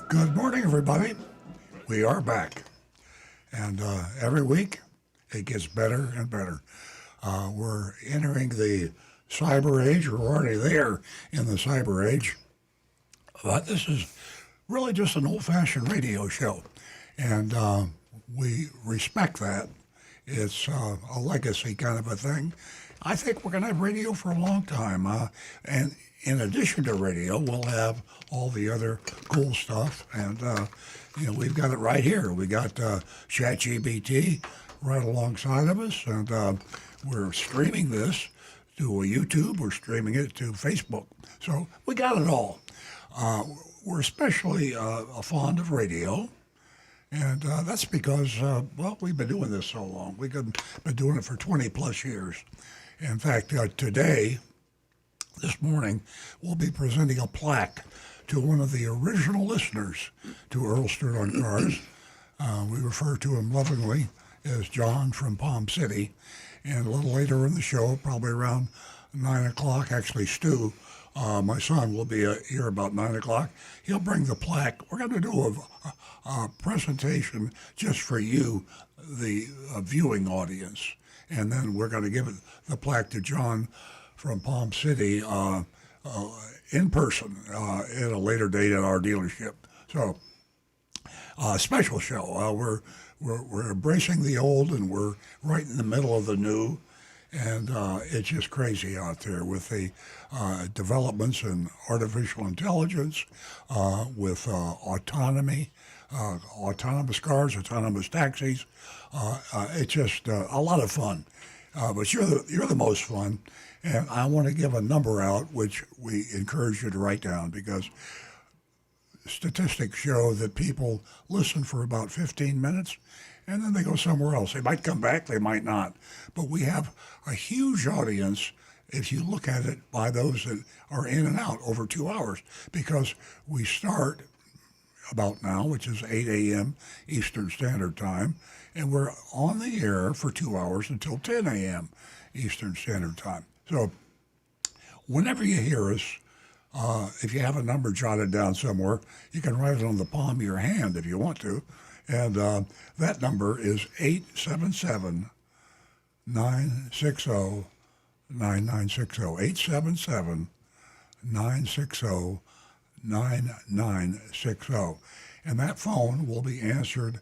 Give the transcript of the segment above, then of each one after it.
Good morning, everybody. We are back. And every week, it gets better and better. We're entering the cyber age. We're already there in the cyber age. But this is really just an old-fashioned radio show. And we respect that. It's a legacy kind of a thing. I think we're going to have radio for a long time. And in addition to radio, we'll have all the other cool stuff. And, we've got it right here. We got ChatGPT right alongside of us. And we're streaming this to YouTube. We're streaming it to Facebook. So we got it all. We're especially fond of radio. And that's because, we've been doing this so long. We've been doing it for 20 plus years. In fact, today, this morning, we'll be presenting a plaque to one of the original listeners to Earl Stewart on Cars. We refer to him lovingly as John from Palm City. And a little later in the show, probably around 9 o'clock, actually Stu, my son, will be here about 9 o'clock. He'll bring the plaque. We're going to do a presentation just for you, the viewing audience. And then we're going to give the plaque to John from Palm City in person at a later date at our dealership. So, special show. We're embracing the old, and we're right in the middle of the new. And it's just crazy out there with the developments in artificial intelligence, with autonomy, autonomous cars, autonomous taxis. It's just a lot of fun. But you're the most fun. And I want to give a number out, which we encourage you to write down, because statistics show that people listen for about 15 minutes and then they go somewhere else. They might come back, they might not. But we have a huge audience, if you look at it, by those that are in and out over 2 hours, because we start about now, which is 8 a.m. Eastern Standard Time, and we're on the air for 2 hours until 10 a.m. Eastern Standard Time. So whenever you hear us, if you have a number jotted down somewhere, you can write it on the palm of your hand if you want to. And that number is 877-960-9960. 877-960-9960. And that phone will be answered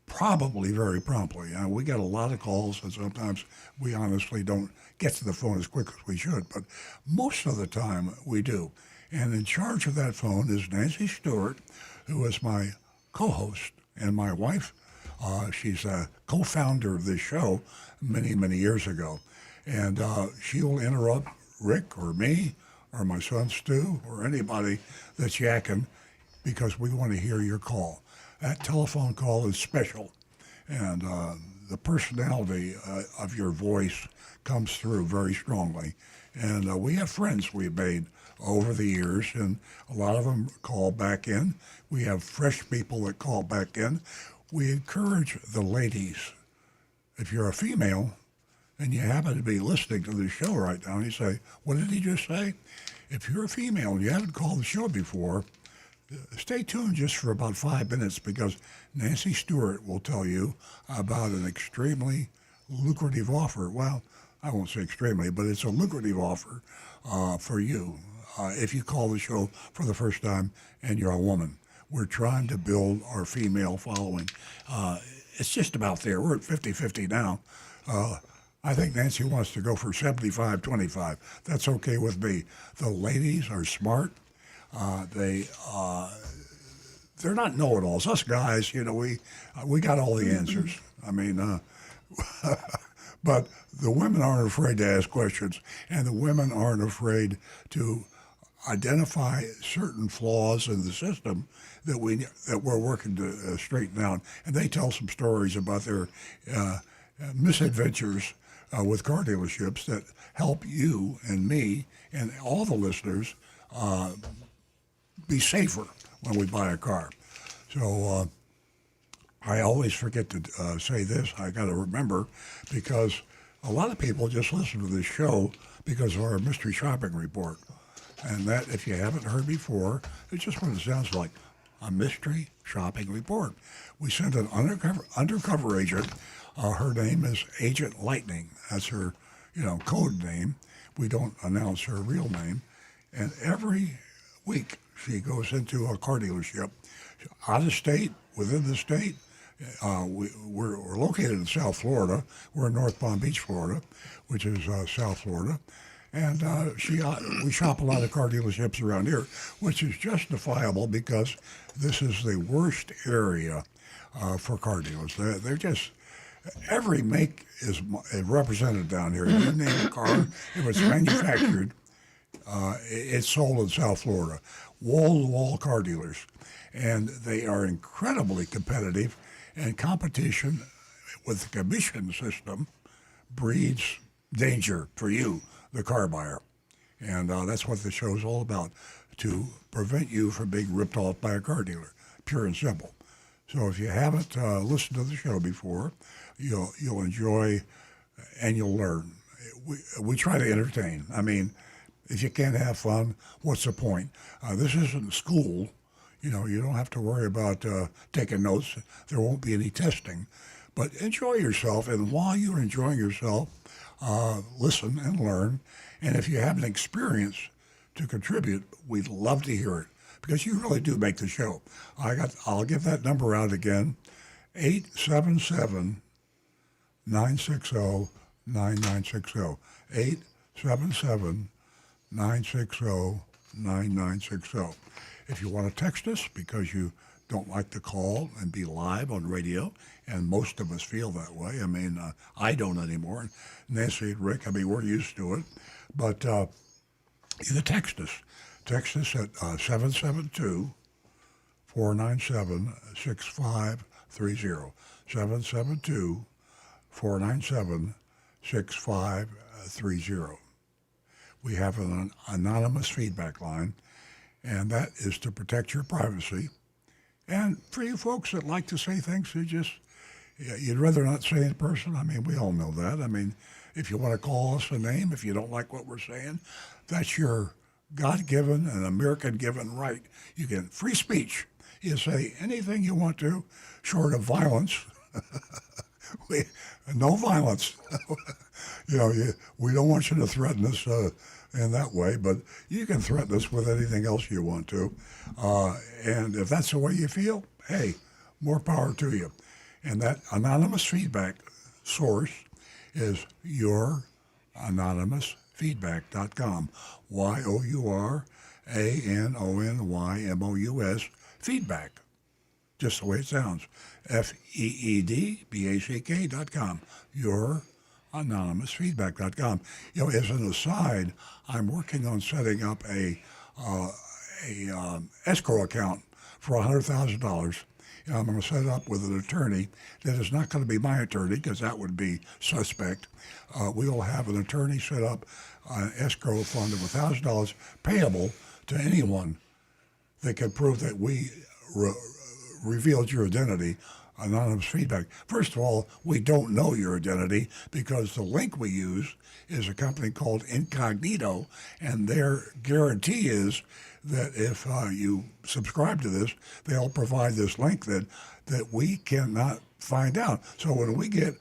probably very promptly. We get a lot of calls, and sometimes we honestly don't get to the phone as quick as we should, but most of the time we do. And in charge of that phone is Nancy Stewart, who is my co-host and my wife. She's a co-founder of this show many, many years ago. And she will interrupt Rick or me or my son Stu or anybody that's yakking, because we want to hear your call. That telephone call is special, and the personality of your voice comes through very strongly. And we have friends we've made over the years, and a lot of them call back in. We have fresh people that call back in. We encourage the ladies, if you're a female and you happen to be listening to the show right now, and you say, what did he just say? If you're a female and you haven't called the show before, stay tuned just for about 5 minutes, because Nancy Stewart will tell you about an extremely lucrative offer. Well, I won't say extremely, but it's a lucrative offer for you if you call the show for the first time and you're a woman. We're trying to build our female following. It's just about there. We're at 50-50 now. I think Nancy wants to go for 75-25. That's okay with me. The ladies are smart. They're not know-it-alls. Us guys, we got all the answers. I mean, but the women aren't afraid to ask questions, and the women aren't afraid to identify certain flaws in the system that we're working to straighten out. And they tell some stories about their misadventures with car dealerships that help you and me and all the listeners be safer when we buy a car. So I always forget to say this. I got to remember, because a lot of people just listen to this show because of our mystery shopping report. And that, if you haven't heard before, it's just what it sounds like. a mystery shopping report. We sent an undercover agent. Her name is Agent Lightning. That's her, code name. We don't announce her real name. And every week she goes into a car dealership, out of state, within the state. We're located in South Florida. We're in North Palm Beach, Florida, which is South Florida. And we shop a lot of car dealerships around here, which is justifiable because this is the worst area for car dealers. They're just, every make is represented down here. You name a car, if it's manufactured, it's sold in South Florida. Wall-to-wall car dealers. And they are incredibly competitive, and competition with the commission system breeds danger for you, the car buyer. And that's what the show's all about, to prevent you from being ripped off by a car dealer, pure and simple. So if you haven't listened to the show before, you'll enjoy and you'll learn. We try to entertain. I mean, if you can't have fun, what's the point? This isn't school. You don't have to worry about taking notes. There won't be any testing. But enjoy yourself, and while you're enjoying yourself, listen and learn. And if you have an experience to contribute, we'd love to hear it, because you really do make the show. I'll give that number out again, 877-960-9960, 877-960-9960. If you want to text us because you don't like to call and be live on radio, and most of us feel that way. I mean, I don't anymore. Nancy and Rick, we're used to it. But you can text us. Text us at 772-497-6530. 772-497-6530. We have an anonymous feedback line, and that is to protect your privacy. And for you folks that like to say things you'd rather not say in person, we all know that. If you want to call us a name, if you don't like what we're saying, that's your God-given and American-given right. You get free speech. You say anything you want to, short of violence. No violence. We don't want you to threaten us in that way, but you can threaten us with anything else you want to. And if that's the way you feel, hey, more power to you. And that anonymous feedback source is youranonymousfeedback.com. YOURANONYMOUS feedback. Just the way it sounds. FEEDBACK.com. Youranonymousfeedback.com. As an aside, I'm working on setting up a escrow account for $100,000. I'm going to set it up with an attorney that is not going to be my attorney, because that would be suspect. We will have an attorney set up an escrow fund of $1,000 payable to anyone that can prove that we revealed your identity. Anonymous feedback. First of all, we don't know your identity, because the link we use is a company called Incognito, and their guarantee is that if you subscribe to this, they'll provide this link that we cannot find out. So when we get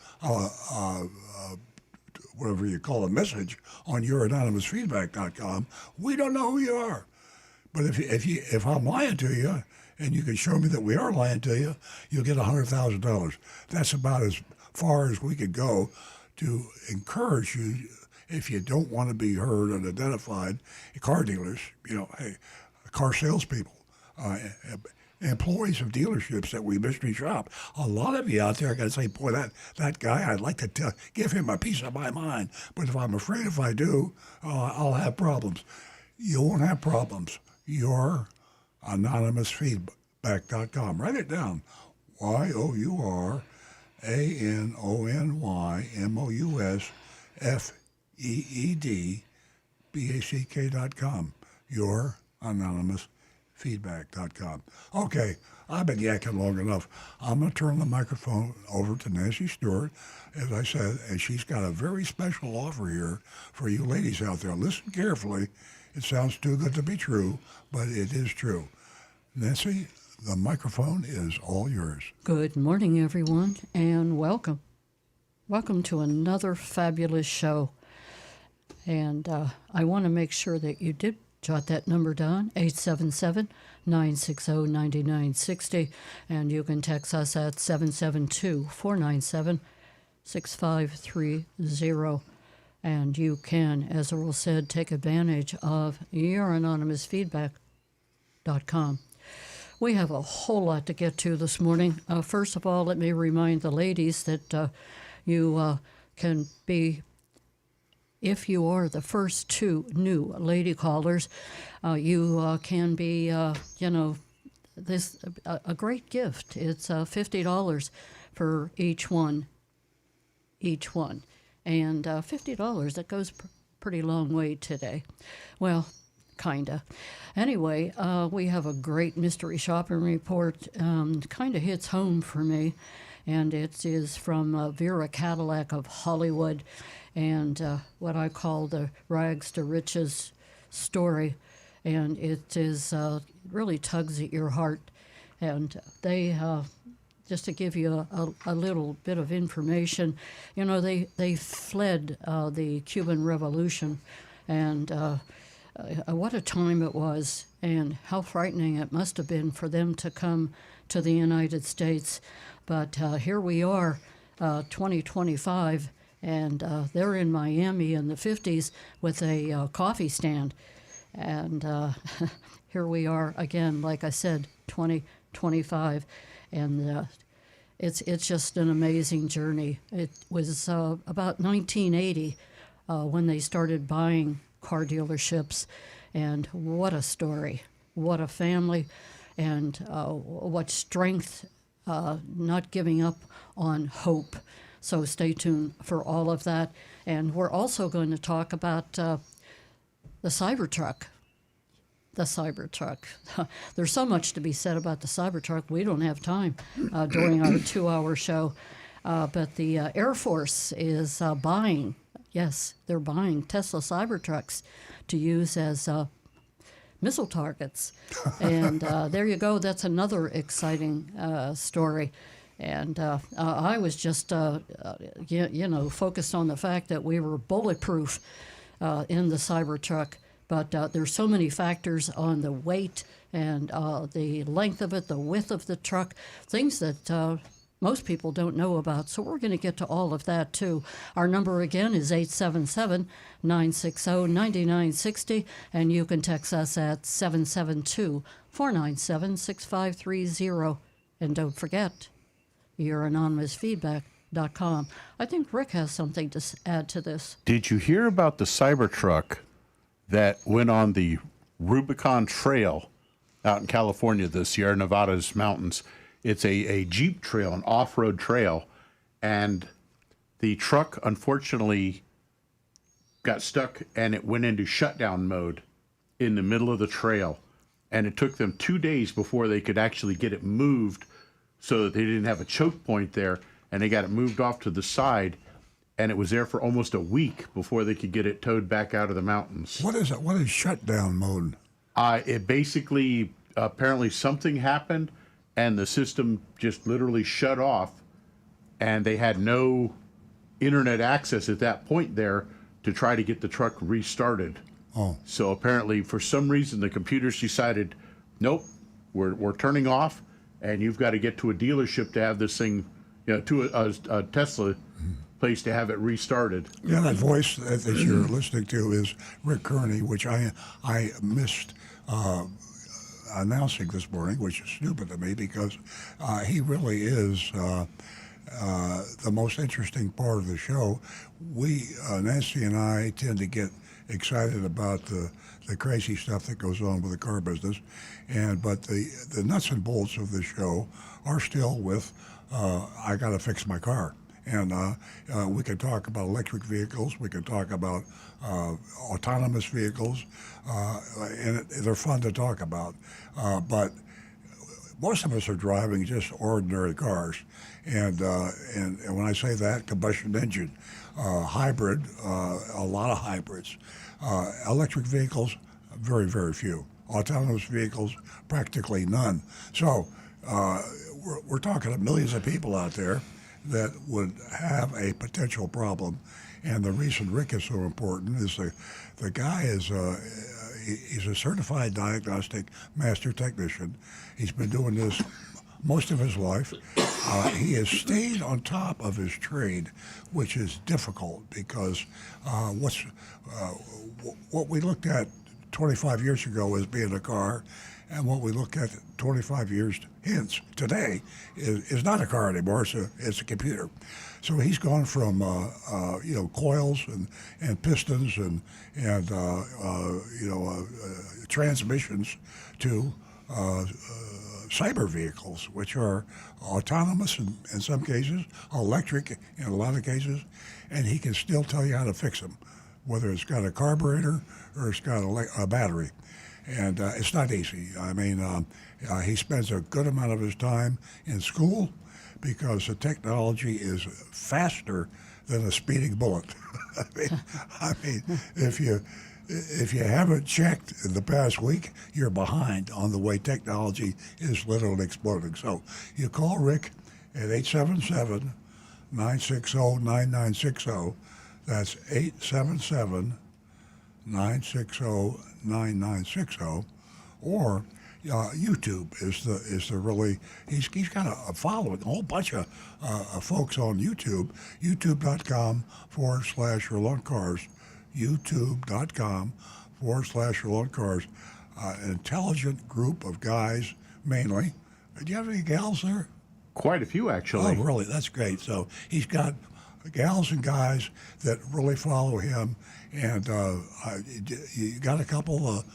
whatever you call a message on youranonymousfeedback.com, we don't know who you are. But if I'm lying to you, and you can show me that we are lying to you, you'll get $100,000. That's about as far as we could go to encourage you, if you don't want to be heard and identified. Car dealers, car salespeople, employees of dealerships that we mystery shop. A lot of you out there are going to say, boy, that guy, I'd like to give him a piece of my mind. But if I'm afraid if I do, I'll have problems. You won't have problems. You're anonymousfeedback.com. Write it down. youranonymousfeedback.com. youranonymousfeedback.com. Okay, I've been yakking long enough. I'm going to turn the microphone over to Nancy Stewart, as I said, and she's got a very special offer here for you ladies out there. Listen carefully. It sounds too good to be true, but it is true. Nancy, the microphone is all yours. Good morning, everyone, and welcome. Welcome to another fabulous show. And I want to make sure that you did jot that number down, 877-960-9960, and you can text us at 772-497-6530. And you can, as Earl said, take advantage of youranonymousfeedback.com. We have a whole lot to get to this morning. First of all, let me remind the ladies that you can be, if you are the first two new lady callers, you can be, this a great gift. It's $50 for each one. And $50, that goes pretty long way today. Well, kinda. Anyway, we have a great mystery shopping report. Kind of hits home for me, and it is from Vera Cadillac of Hollywood, and what I call the rags to riches story. And it is really tugs at your heart. And they, just to give you a little bit of information, they fled the Cuban Revolution, and what a time it was, and how frightening it must have been for them to come to the United States. But here we are, 2025, and they're in Miami in the 50s with a coffee stand. And here we are again, like I said, 2025. And it's just an amazing journey. It was about 1980 when they started buying car dealerships, and what a story, what a family, and what strength, not giving up on hope. So stay tuned for all of that. And we're also going to talk about the Cybertruck. The Cybertruck. There's so much to be said about the Cybertruck. We don't have time during our 2-hour show. But the Air Force is buying, yes, they're buying Tesla Cybertrucks to use as missile targets. And there you go. That's another exciting story. And I was just, focused on the fact that we were bulletproof in the Cybertruck. But there's so many factors on the weight and the length of it, the width of the truck, things that most people don't know about. So we're going to get to all of that, too. Our number, again, is 877-960-9960, and you can text us at 772-497-6530. And don't forget, youranonymousfeedback.com. I think Rick has something to add to this. Did you hear about the Cybertruck that went on the Rubicon Trail out in California, the Sierra Nevadas mountains? It's a Jeep trail, an off-road trail, and the truck unfortunately got stuck and it went into shutdown mode in the middle of the trail, and it took them 2 days before they could actually get it moved so that they didn't have a choke point there, and they got it moved off to the side. And it was there for almost a week before they could get it towed back out of the mountains. What is it? What is shutdown mode? It basically, apparently something happened, and the system just literally shut off, and they had no internet access at that point there to try to get the truck restarted. Oh. So apparently, for some reason, the computers decided, nope, we're turning off, and you've got to get to a dealership to have this thing, to a Tesla place to have it restarted. Yeah, that voice that you're listening to is Rick Kearney, which I missed announcing this morning, which is stupid to me because he really is the most interesting part of the show. We, Nancy and I, tend to get excited about the crazy stuff that goes on with the car business, but the nuts and bolts of the show are still with I got to fix my car. And we can talk about electric vehicles. We can talk about autonomous vehicles, and they're fun to talk about. But most of us are driving just ordinary cars, and when I say that, combustion engine, hybrid, a lot of hybrids, electric vehicles, very, very few. autonomous vehicles, practically none. So we're talking to millions of people out there that would have a potential problem. And the reason Rick is so important is the guy is he's a certified diagnostic master technician. He's been doing this most of his life. He has stayed on top of his trade, which is difficult because what we looked at 25 years ago as being a car, and what we look at 25 years hence today is not a car anymore. It's a computer. So he's gone from coils and pistons and transmissions to cyber vehicles, which are autonomous in some cases, electric in a lot of cases, and he can still tell you how to fix them, whether it's got a carburetor or it's got a battery. And it's not easy. I mean, he spends a good amount of his time in school because the technology is faster than a speeding bullet. I mean, if you haven't checked in the past week, you're behind on the way technology is literally exploding. So you call Rick at 877-960-9960. That's 877-960-9960. Or YouTube is the really, he's got a following, a whole bunch of folks on YouTube, youtube.com/ReloadCars, youtube.com/ReloadCars, an intelligent group of guys mainly. Do you have any gals there? Quite a few, actually. Oh, really? That's great. So he's got gals and guys that really follow him, and you got a couple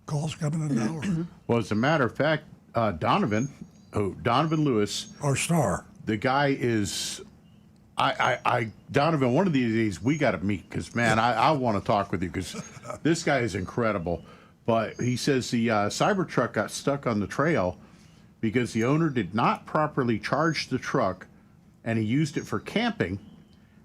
calls coming in now? Well, as a matter of fact, Donovan Lewis, Our star. the guy is, Donovan, one of these days we got to meet because, man, I want to talk with you because this guy is incredible. But he says the Cybertruck got stuck on the trail because the owner did not properly charge the truck and he used it for camping.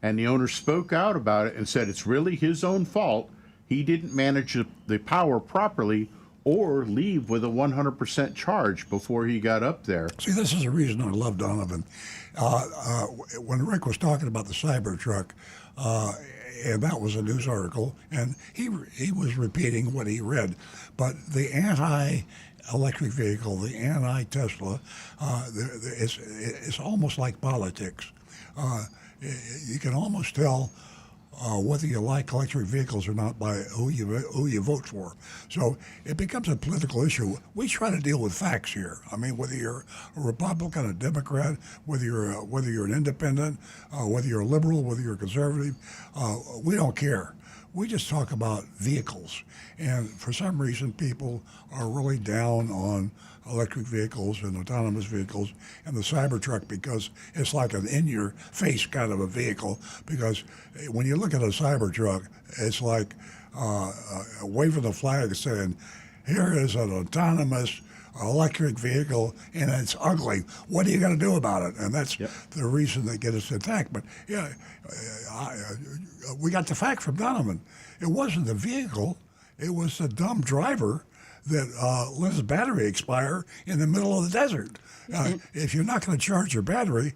And the owner spoke out about it and said it's really his own fault. He didn't manage the power properly or leave with a 100% charge before he got up there. See, this is the reason I love Donovan. When Rick was talking about the Cybertruck, and that was a news article, and he was repeating what he read, but the anti-electric vehicle, the anti-Tesla, it's almost like politics. You can almost tell whether you like electric vehicles or not by who you vote for. So it becomes a political issue. We try to deal with facts here. I mean, whether you're a Republican, a Democrat, whether you're an independent, whether you're a liberal, whether you're a conservative, we don't care. We just talk about vehicles. And for some reason, people are really down on electric vehicles and autonomous vehicles and the Cybertruck because it's like an in-your-face kind of a vehicle. Because when you look at a Cybertruck, it's like waving the flag saying, here is an autonomous electric vehicle and it's ugly. What are you going to do about it? And that's the reason they get us attacked. But yeah, we got the fact from Donovan. It wasn't the vehicle. It was the dumb driver that let his battery expire in the middle of the desert. If you're not going to charge your battery,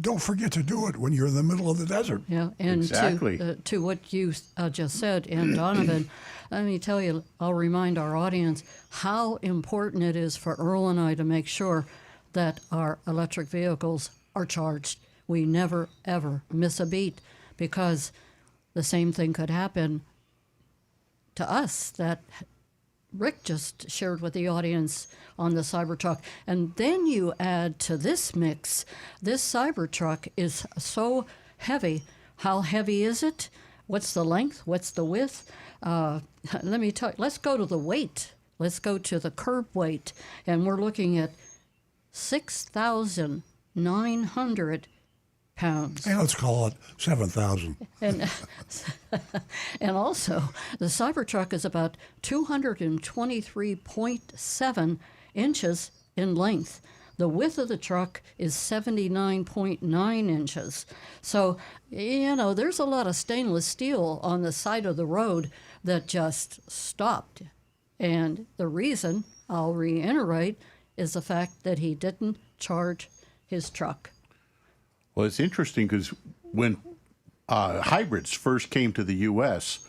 don't forget to do it when you're in the middle of the desert. Yeah, and Exactly. to what you just said, and Donovan, let me tell you, I'll remind our audience how important it is for Earl and I to make sure that our electric vehicles are charged. We never, ever miss a beat because the same thing could happen to us that Rick just shared with the audience on the Cybertruck. And then you add to this mix, this Cybertruck is so heavy. How heavy is it? What's the length? What's the width? Let me tell you, let's go to the weight. Let's go to the curb weight. And we're looking at 6,900 pounds. Hey, let's call it 7,000. And and also, the Cybertruck is about 223.7 inches in length. The width of the truck is 79.9 inches. So, there's a lot of stainless steel on the side of the road that just stopped. And the reason, I'll reiterate, is the fact that he didn't charge his truck. Well, it's interesting because when hybrids first came to the U.S.,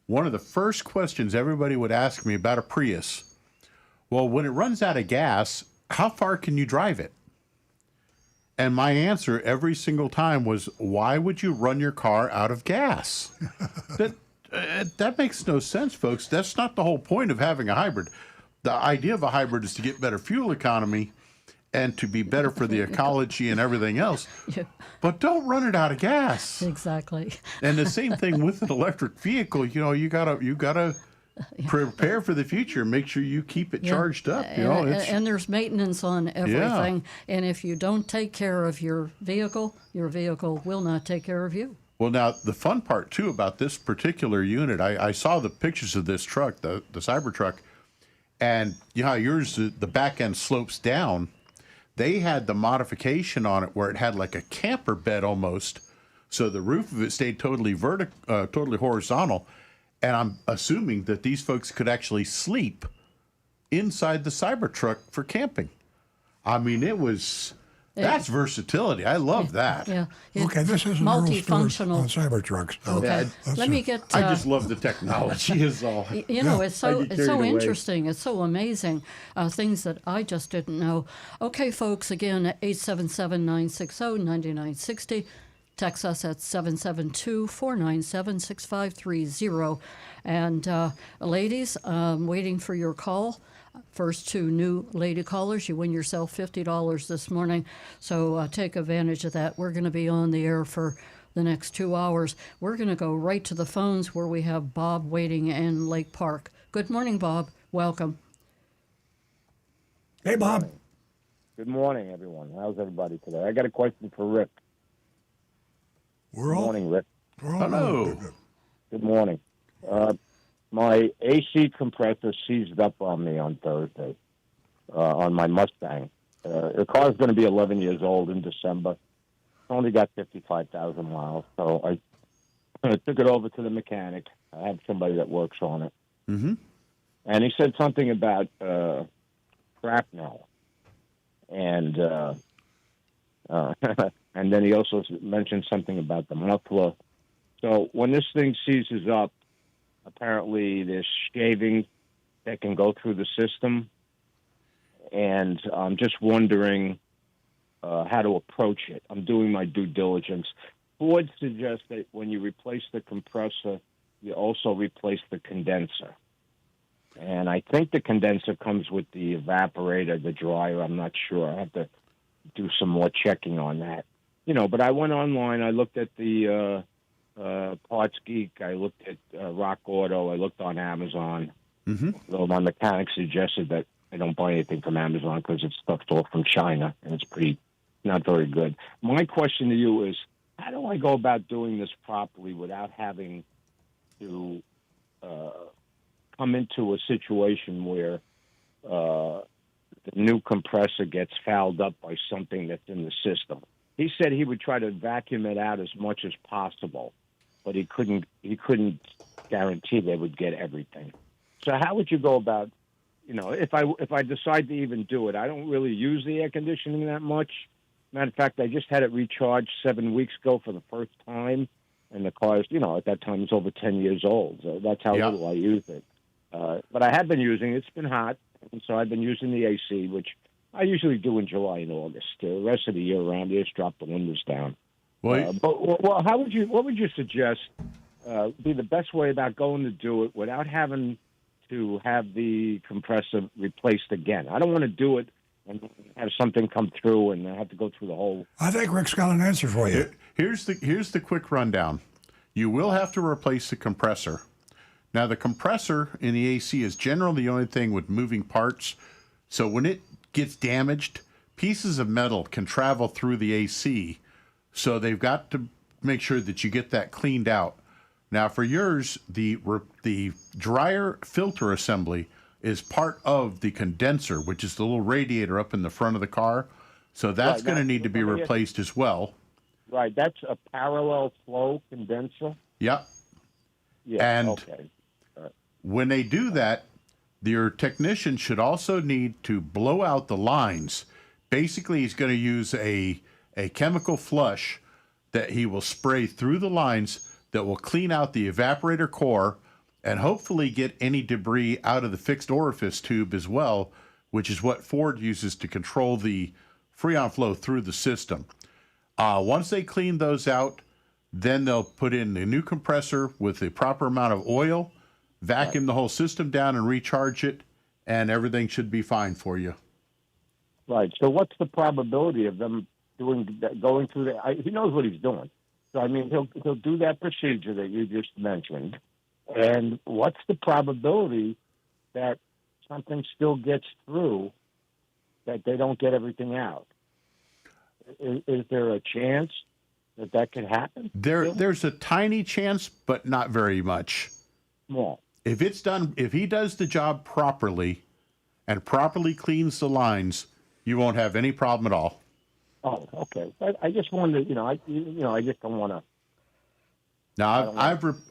one of the first questions everybody would ask me about a Prius, well, when it runs out of gas, how far can you drive it? And my answer every single time was, why would you run your car out of gas? That makes no sense, folks. That's not the whole point of having a hybrid. The idea of a hybrid is to get better fuel economy and to be better for the ecology and everything else. Yeah. But don't run it out of gas. Exactly. And the same thing with an electric vehicle. You know, you gotta prepare for the future. Make sure you keep it charged up. You know, And there's maintenance on everything. And if you don't take care of your vehicle will not take care of you. Well, now, the fun part, too, about this particular unit, I saw the pictures of this truck, the Cybertruck, and you know how yours, the back end slopes down. They had the modification on it where it had like a camper bed almost, so the roof of it stayed totally totally horizontal, and I'm assuming that these folks could actually sleep inside the Cybertruck for camping. I mean, that's versatility. I love that. Yeah. Okay, this isn't Earl's story multifunctional. on Cybertrucks. So Okay. let's, Let me get. I just love the technology is all. You know, Yeah. it's so I get it's so carried away. interesting. It's so amazing. Things that I just didn't know. Okay, folks. Again, 877-960-9960. Text us at 772-497-6530. And ladies, waiting for your call. First two new lady callers, you win yourself $50 this morning. So take advantage of that. We're going to be on the air for the next 2 hours. We're going to go right to the phones where we have Bob waiting in Lake Park. Good morning, Bob. Welcome. Hey, Bob. Good morning, everyone. How's everybody today? I got a question for Rick. We're Good all morning, Rick. we're all Hello. Good morning. My AC compressor seized up on me on Thursday on my Mustang. The car's going to be 11 years old in December. It's only got 55,000 miles, so I took it over to the mechanic. I have somebody that works on it. Mm-hmm. And he said something about shrapnel. And and then he also mentioned something about the muffler. So when this thing seizes up, apparently there's shaving that can go through the system. And I'm just wondering how to approach it. I'm doing my due diligence. Ford suggests that when you replace the compressor, you also replace the condenser. And I think the condenser comes with the evaporator, the dryer. I'm not sure. I have to do some more checking on that. You know, but I went online. I looked at the Parts Geek. I looked at Rock Auto. I looked on Amazon. Mm-hmm. Though my mechanic suggested that I don't buy anything from Amazon because it's stuff's all from China and it's not very good. My question to you is, how do I go about doing this properly without having to come into a situation where the new compressor gets fouled up by something that's in the system? He said he would try to vacuum it out as much as possible, but he couldn't guarantee they would get everything. So how would you go about, you know, if I decide to even do it? I don't really use the air conditioning that much. Matter of fact, I just had it recharged 7 weeks ago for the first time, and the car's, you know, at that time it's over 10 years old. So that's how little I use it. But I have been using it. It's been hot, and so I've been using the AC, which I usually do in July and August. The rest of the year around, you just drop the windows down. Well, But what would you suggest be the best way about going to do it without having to have the compressor replaced again? I don't want to do it and have something come through and I have to go through the whole. I think Rick's got an answer for you. here's the quick rundown. You will have to replace the compressor. Now, the compressor in the AC is generally the only thing with moving parts. So when it gets damaged, pieces of metal can travel through the AC. So they've got to make sure that you get that cleaned out. Now, for yours, the dryer filter assembly is part of the condenser, which is the little radiator up in the front of the car. So that's going to need to be replaced as well. Right, that's a parallel flow condenser. Yep. Yeah. And okay. when they do that, your technician should also need to blow out the lines. Basically, he's going to use a chemical flush that he will spray through the lines that will clean out the evaporator core and hopefully get any debris out of the fixed orifice tube as well, which is what Ford uses to control the Freon flow through the system. Once they clean those out, then they'll put in a new compressor with the proper amount of oil, vacuum the whole system down and recharge it, and everything should be fine for you. Right. So what's the probability of them doing that, going through that? He knows what he's doing. So, I mean, he'll do that procedure that you just mentioned. And what's the probability that something still gets through, that they don't get everything out? Is there a chance that could happen? There's a tiny chance, but not very much. Small. If he does the job properly and properly cleans the lines, you won't have any problem at all. Oh, okay. I just wanted, I just don't want to. Now,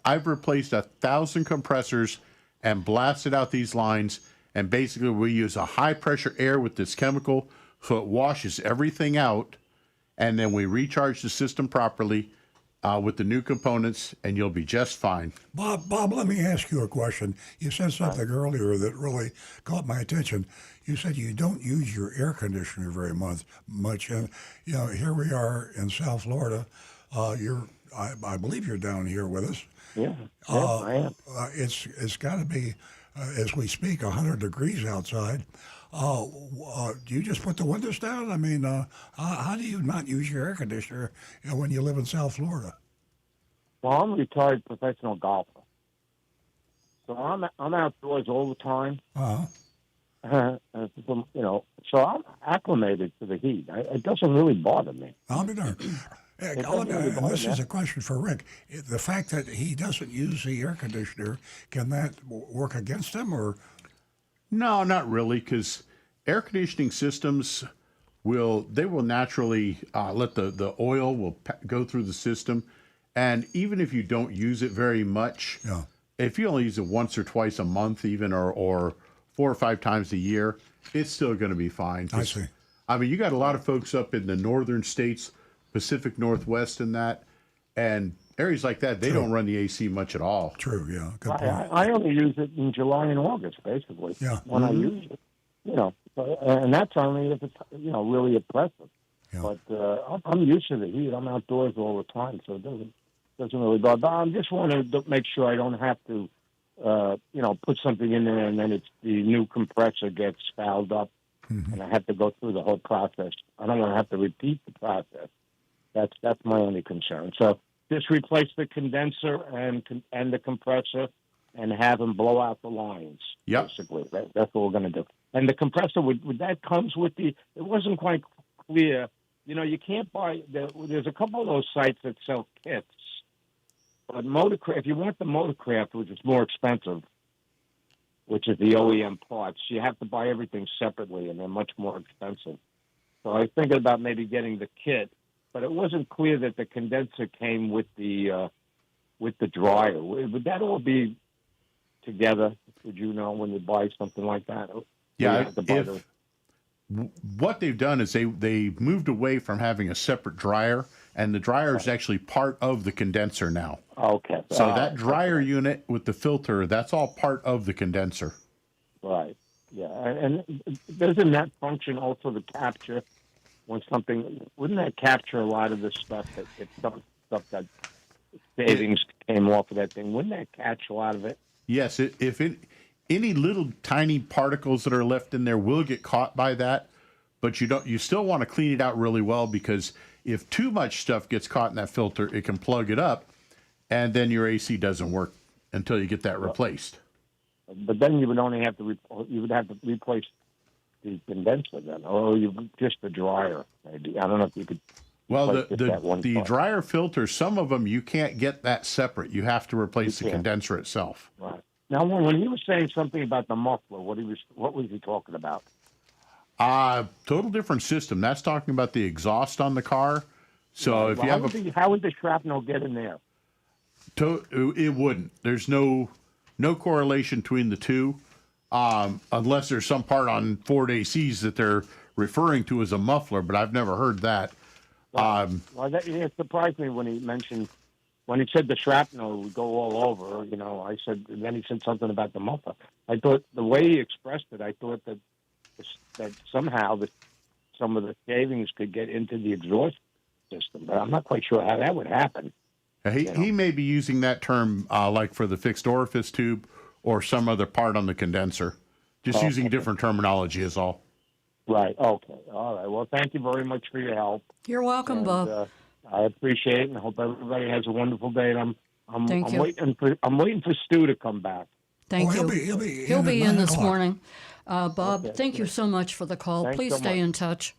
I've replaced 1,000 compressors and blasted out these lines, and basically we use a high pressure air with this chemical so it washes everything out, and then we recharge the system properly with the new components, and you'll be just fine. Bob, let me ask you a question. You said something earlier that really caught my attention. You said you don't use your air conditioner very much, and here we are in South Florida. I believe you're down here with us. Yeah, I am. It's got to be, as we speak, 100 degrees outside. Do you just put the windows down? I mean, how do you not use your air conditioner when you live in South Florida? Well, I'm a retired professional golfer, so I'm outdoors all the time. So I'm acclimated to the heat. It doesn't really bother me. I'll be darned. This is a question for Rick. The fact that he doesn't use the air conditioner, can that work against him, or? No, not really, because air conditioning systems will naturally let the oil will go through the system, and even if you don't use it very much, if you only use it once or twice a month, even or 4 or 5 times a year, it's still going to be fine. I see. I mean, you got a lot of folks up in the northern states, Pacific Northwest, and areas like that, they don't run the AC much at all. True, yeah. Good point. I only use it in July and August, basically. Yeah. When I use it, and that's only if it's really oppressive. Yeah. But I'm used to the heat. I'm outdoors all the time, so it doesn't really bother. But I just want to make sure I don't have to, put something in there and then the new compressor gets fouled up, and I have to go through the whole process. I don't want to have to repeat the process. That's my only concern. So just replace the condenser and the compressor, and have them blow out the lines. Yep. Basically, that's what we're going to do. And the compressor would that comes with the. It wasn't quite clear. You can't buy. There's a couple of those sites that sell kits, but if you want the Motorcraft, which is more expensive, which is the OEM parts, you have to buy everything separately, and they're much more expensive. So I was thinking about maybe getting the kit, but it wasn't clear that the condenser came with the dryer. Would that all be together? Would you know when you buy something like that? Yeah. What they've done is they moved away from having a separate dryer, and the dryer is actually part of the condenser now. Okay. So that dryer unit with the filter, that's all part of the condenser. Right. Yeah. And doesn't that function also to capture when something? Wouldn't that capture a lot of the stuff that if some stuff that savings came off of that thing? Wouldn't that catch a lot of it? Yes. Any little tiny particles that are left in there will get caught by that, but you still want to clean it out really well, because if too much stuff gets caught in that filter, it can plug it up, and then your AC doesn't work until you get that replaced. But then you would only have to replace the condenser then, or just the dryer. Maybe. I don't know if you could. Well, the dryer filter, some of them you can't get that separate. You have to replace the condenser itself. Right. Now, when he was saying something about the muffler, what was he talking about? Total different system. That's talking about the exhaust on the car. So if you have how would the shrapnel get in there? It wouldn't. There's no correlation between the two. unless there's some part on Ford ACs that they're referring to as a muffler, but I've never heard that. Well, it surprised me when he said the shrapnel would go all over. I said, and then he said something about the muffler. I thought the way he expressed it, I thought that somehow some of the shavings could get into the exhaust system, but I'm not quite sure how that would happen. He may be using that term like for the fixed orifice tube or some other part on the condenser. Just using different terminology is all. Right. Okay. All right. Well, thank you very much for your help. You're welcome, Bob. I appreciate it, and I hope everybody has a wonderful day. And I'm waiting for Stu to come back. Thank you. He'll be in this morning. Bob, Okay, thank you so much for the call. Thanks Please so stay much. in touch.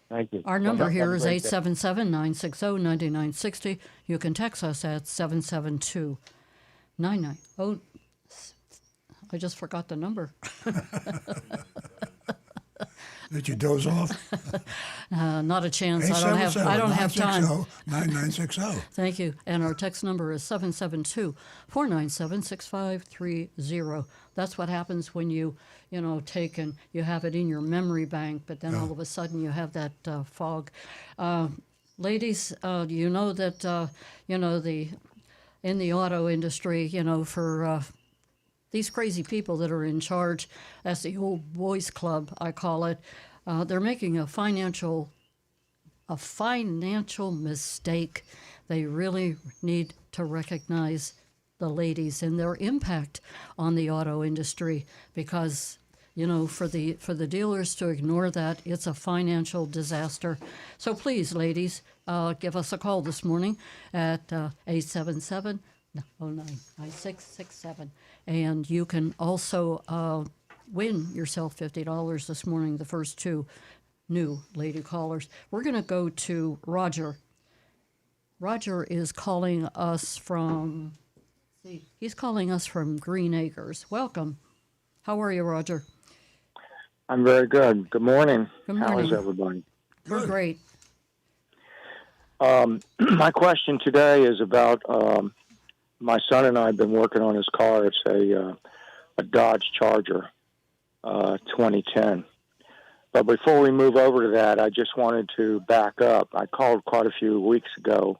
Thank you. Our number Have here a is great day. 877-960-9960. You can text us at 772-99. Oh, I just forgot the number. Did you doze off? Not a chance. I don't have time. 9960. Thank you. And our text number is 772-497-6530. That's what happens when you take and you have it in your memory bank, but then all of a sudden you have that fog. Ladies, you know that, in the auto industry, for these crazy people that are in charge, that's the old boys club, I call it, they're making a financial mistake. They really need to recognize the ladies and their impact on the auto industry, because for the dealers to ignore that, it's a financial disaster. So please, ladies, give us a call this morning at 877-09-9667. And you can also win yourself $50 this morning, the first two new lady callers. We're going to go to Roger. Roger is calling us from, he's calling us from Green Acres. Welcome. How are you, Roger? I'm very good. Good morning. Good morning. How is everybody? We're great. My question today is about my son and I have been working on his car. It's a Dodge Charger 2010. But before we move over to that, I just wanted to back up. I called quite a few weeks ago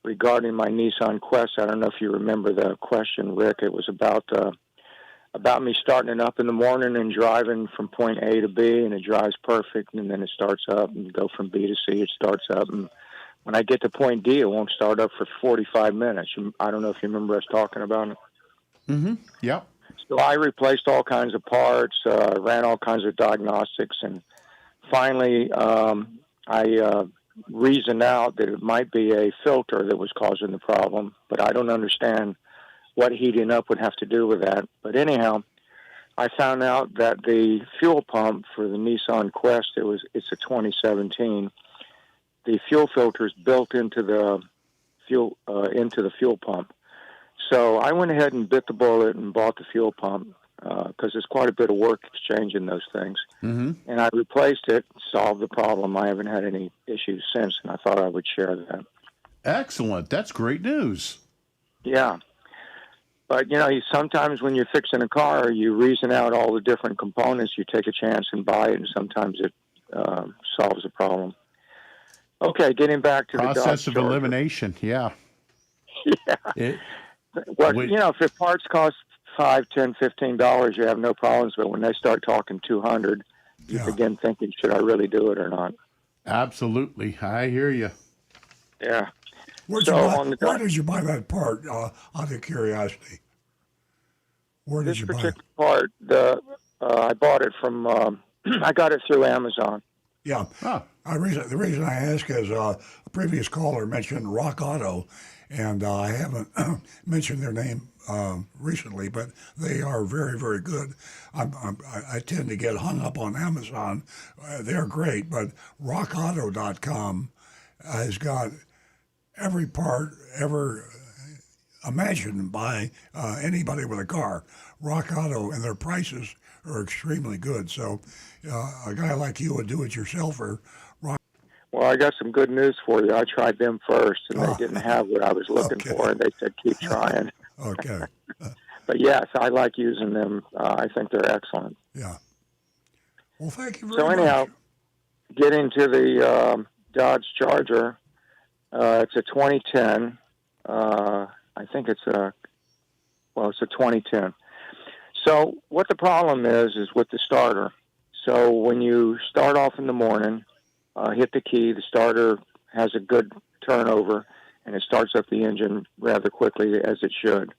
regarding my Nissan Quest. I don't know if you remember the question, Rick. It was about me starting it up in the morning and driving from point A to B, and it drives perfect, and then it starts up, and you go from B to C, it starts up, and when I get to point D, it won't start up for 45 minutes. I don't know if you remember us talking about it. Mm-hmm. Yep. So I replaced all kinds of parts, ran all kinds of diagnostics, and finally I reasoned out that it might be a filter that was causing the problem, but I don't understand what heating up would have to do with that. But anyhow, I found out that the fuel pump for the Nissan Quest, it's a 2017, the fuel filter is built into the fuel pump. So I went ahead and bit the bullet and bought the fuel pump because there's quite a bit of work exchanging those things. Mm-hmm. And I replaced it, solved the problem. I haven't had any issues since, and I thought I would share that. Excellent. That's great news. Yeah. But, sometimes when you're fixing a car, you reason out all the different components, you take a chance and buy it, and sometimes it solves the problem. Okay, getting back to Process the Dodge of Charger. Elimination, yeah. Yeah. If your parts cost $5, $10, $15, you have no problems. But when they start talking $200, you begin thinking, should I really do it or not? Absolutely. I hear you. Yeah. Where did you buy that part, out of curiosity? Where did you buy it? This particular part, I bought it from, I got it through Amazon. Yeah. Oh. The reason I ask is a previous caller mentioned Rock Auto, and I haven't mentioned their name recently, but they are very, very good. I tend to get hung up on Amazon. They're great, but rockauto.com has got every part ever imagined by anybody with a car. Rock Auto, and their prices are extremely good. So a guy like you, a do-it-yourselfer, Well, I got some good news for you. I tried them first, and they didn't have what I was looking for, and they said, keep trying. Okay. But yes, I like using them. I think they're excellent. Yeah. Well, thank you very So anyhow, much. getting to the Dodge Charger, it's a 2010. I think it's a 2010. So what the problem is with the starter. So when you start off in the morning, hit the key, the starter has a good turnover, and it starts up the engine rather quickly, as it should.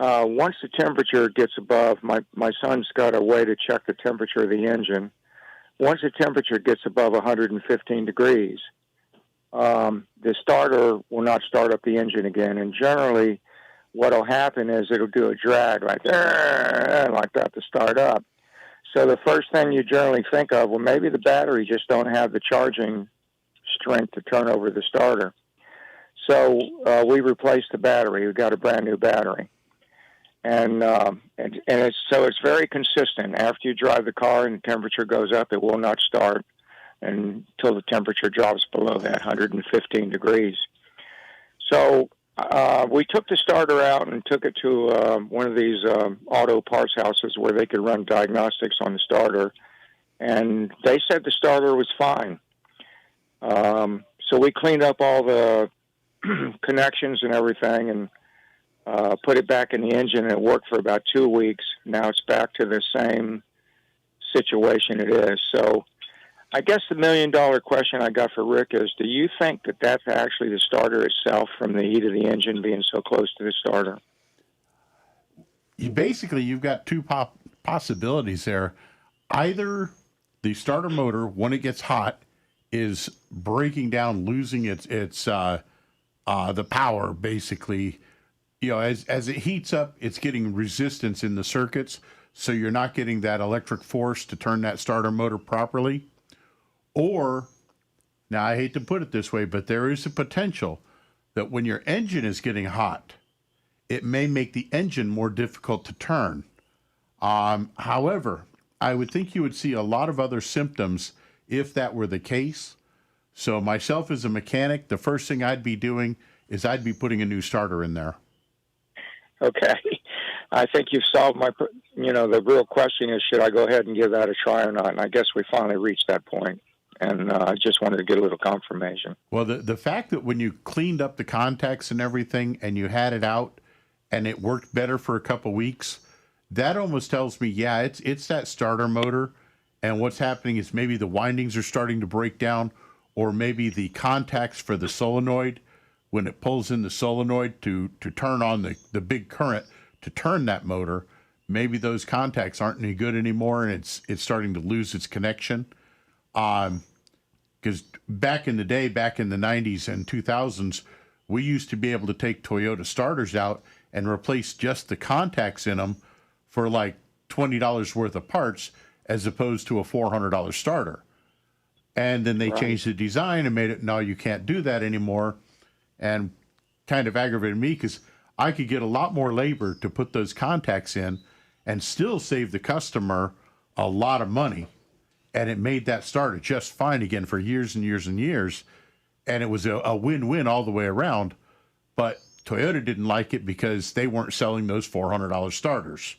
Once the temperature gets above, my son's got a way to check the temperature of the engine. Once the temperature gets above 115 degrees, the starter will not start up the engine again. And generally, what will happen is it'll do a drag like that to start up. So the first thing you generally think of, well, maybe the battery just don't have the charging strength to turn over the starter. So we replaced the battery. We got a brand new battery. And it's very consistent. After you drive the car and the temperature goes up, it will not start until the temperature drops below that 115 degrees. So we took the starter out and took it to one of these auto parts houses where they could run diagnostics on the starter, and they said the starter was fine. So we cleaned up all the connections and everything, and put it back in the engine, and it worked for about 2 weeks. Now it's back to the same situation it is. So I guess the $1 million question I got for Rick is, do you think that that's actually the starter itself from the heat of the engine being so close to the starter? You've got two possibilities there. Either the starter motor, when it gets hot, is breaking down, losing its the power, basically. As it heats up, it's getting resistance in the circuits, so you're not getting that electric force to turn that starter motor properly. Or, now I hate to put it this way, but there is a potential that when your engine is getting hot, it may make the engine more difficult to turn. However, I would think you would see a lot of other symptoms if that were the case. So myself as a mechanic, the first thing I'd be doing is I'd be putting a new starter in there. Okay. I think you've solved the real question is, should I go ahead and give that a try or not? And I guess we finally reached that point. And I just wanted to get a little confirmation. Well, the fact that when you cleaned up the contacts and everything and you had it out and it worked better for a couple weeks, that almost tells me, yeah, it's that starter motor. And what's happening is maybe the windings are starting to break down, or maybe the contacts for the solenoid, when it pulls in the solenoid to turn on the big current to turn that motor, maybe those contacts aren't any good anymore, and it's starting to lose its connection. Because back in the day, back in the 90s and 2000s, we used to be able to take Toyota starters out and replace just the contacts in them for like $20 worth of parts, as opposed to a $400 starter. And then they changed the design and made it, no, you can't do that anymore. And kind of aggravated me because I could get a lot more labor to put those contacts in and still save the customer a lot of money. And it made that starter just fine again for years and years and years. And it was a win-win all the way around. But Toyota didn't like it because they weren't selling those $400 starters.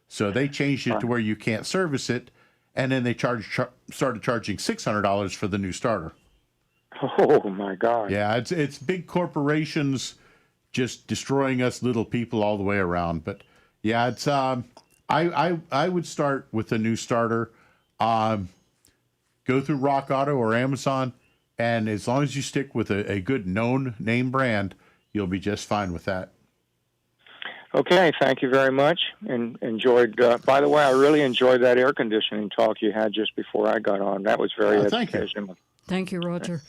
So they changed it to where you can't service it. And then they started charging $600 for the new starter. Oh, my God. Yeah, it's big corporations just destroying us little people all the way around. But, yeah, it's I would start with a new starter. Go through Rock Auto or Amazon, and as long as you stick with a good known name brand, you'll be just fine with that. Okay, thank you very much. And enjoyed. By the way, I really enjoyed that air conditioning talk you had just before I got on. That was very educational. Thank you, Roger.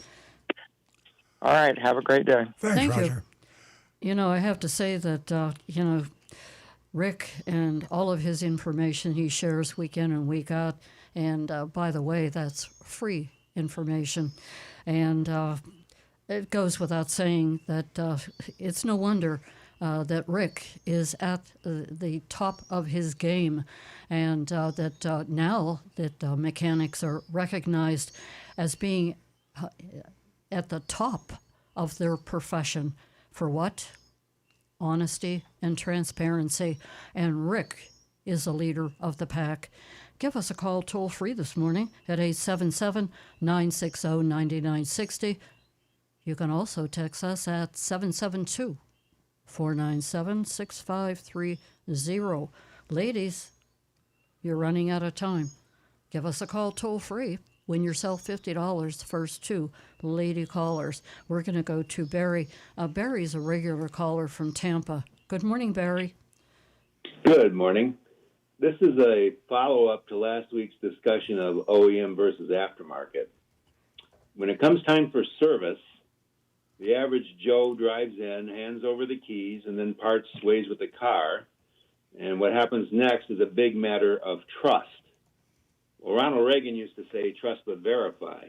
All right, have a great day. Thank Roger. you. I have to say that Rick and all of his information he shares week in and week out. And by the way, that's free information. And it goes without saying that it's no wonder that Rick is at the top of his game, and that now that mechanics are recognized as being at the top of their profession. For what? honesty, and transparency. And Rick is a leader of the pack. Give us a call toll free this morning at 877 960 9960. You can also text us at 772 497 6530. Ladies, you're running out of time. Give us a call toll free. Win yourself $50, the first two lady callers. We're going to go to Barry. Barry's a regular caller from Tampa. Good morning, Barry. Good morning. This is a follow-up to last week's discussion of OEM versus aftermarket. When it comes time for service, the average Joe drives in, hands over the keys, and then parts ways with the car. And what happens next is a big matter of trust. Well, Ronald Reagan used to say, trust but verify.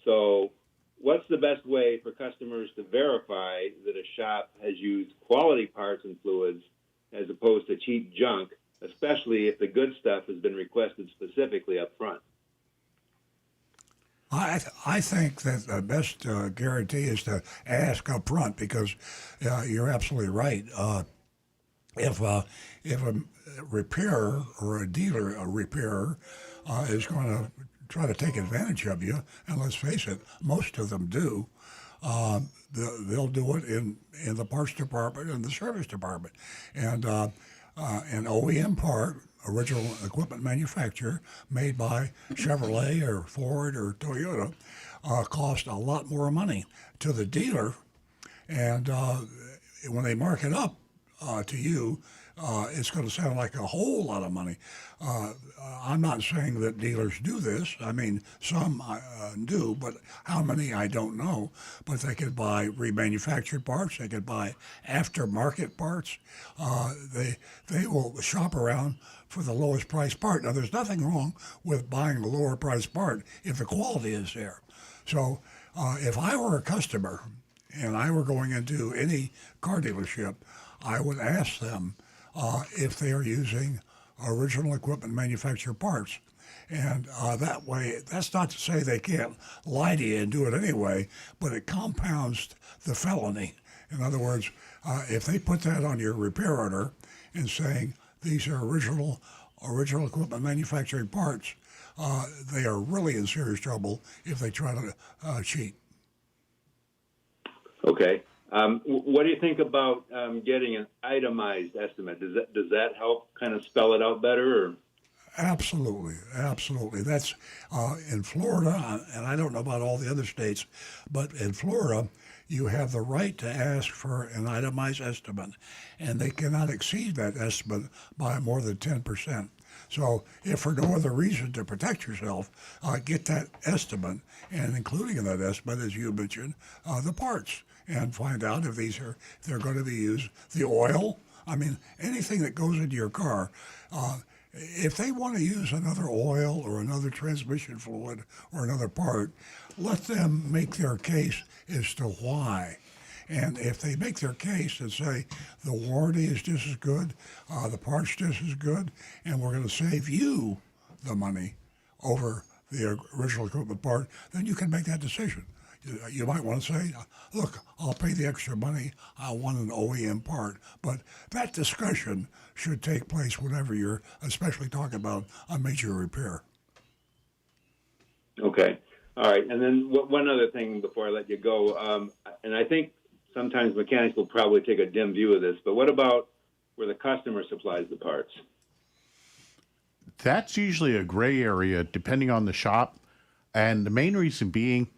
So what's the best way for customers to verify that a shop has used quality parts and fluids as opposed to cheap junk, especially if the good stuff has been requested specifically up front? I think that the best guarantee is to ask up front, because you're absolutely right. If a repairer or a dealer, a repairer, is going to try to take advantage of you, and let's face it, most of them do, they'll do it in the parts department and the service department. And an OEM part, original equipment manufacturer, made by Chevrolet or Ford or Toyota, cost a lot more money to the dealer. And when they mark it up to you, it's going to sound like a whole lot of money. I'm not saying that dealers do this. I mean, some do, but how many, I don't know. But they could buy remanufactured parts. They could buy aftermarket parts. They will shop around for the lowest price part. Now, there's nothing wrong with buying a lower price part if the quality is there. So if I were a customer and I were going into any car dealership, I would ask them if they are using original equipment manufacturer parts. And that way, that's not to say they can't lie to you and do it anyway, but it compounds the felony. In other words, if they put that on your repair order and saying these are original equipment manufacturing parts, they are really in serious trouble if they try to cheat. Okay. What do you think about getting an itemized estimate? Does that help kind of spell it out better? Or? Absolutely. That's in Florida, and I don't know about all the other states, but in Florida, you have the right to ask for an itemized estimate, and they cannot exceed that estimate by more than 10%. So if for no other reason to protect yourself, get that estimate, and including in that estimate, as you mentioned, the parts, and find out if they're going to be used, the oil. I mean, anything that goes into your car. If they want to use another oil or another transmission fluid or another part, let them make their case as to why. And if they make their case and say the warranty is just as good, the parts just as good, and we're going to save you the money over the original equipment part, then you can make that decision. You might want to say, look, I'll pay the extra money. I want an OEM part. But that discussion should take place whenever you're especially talking about a major repair. Okay. All right. And then one other thing before I let you go, and I think sometimes mechanics will probably take a dim view of this, but what about where the customer supplies the parts? That's usually a gray area depending on the shop. And the main reason being,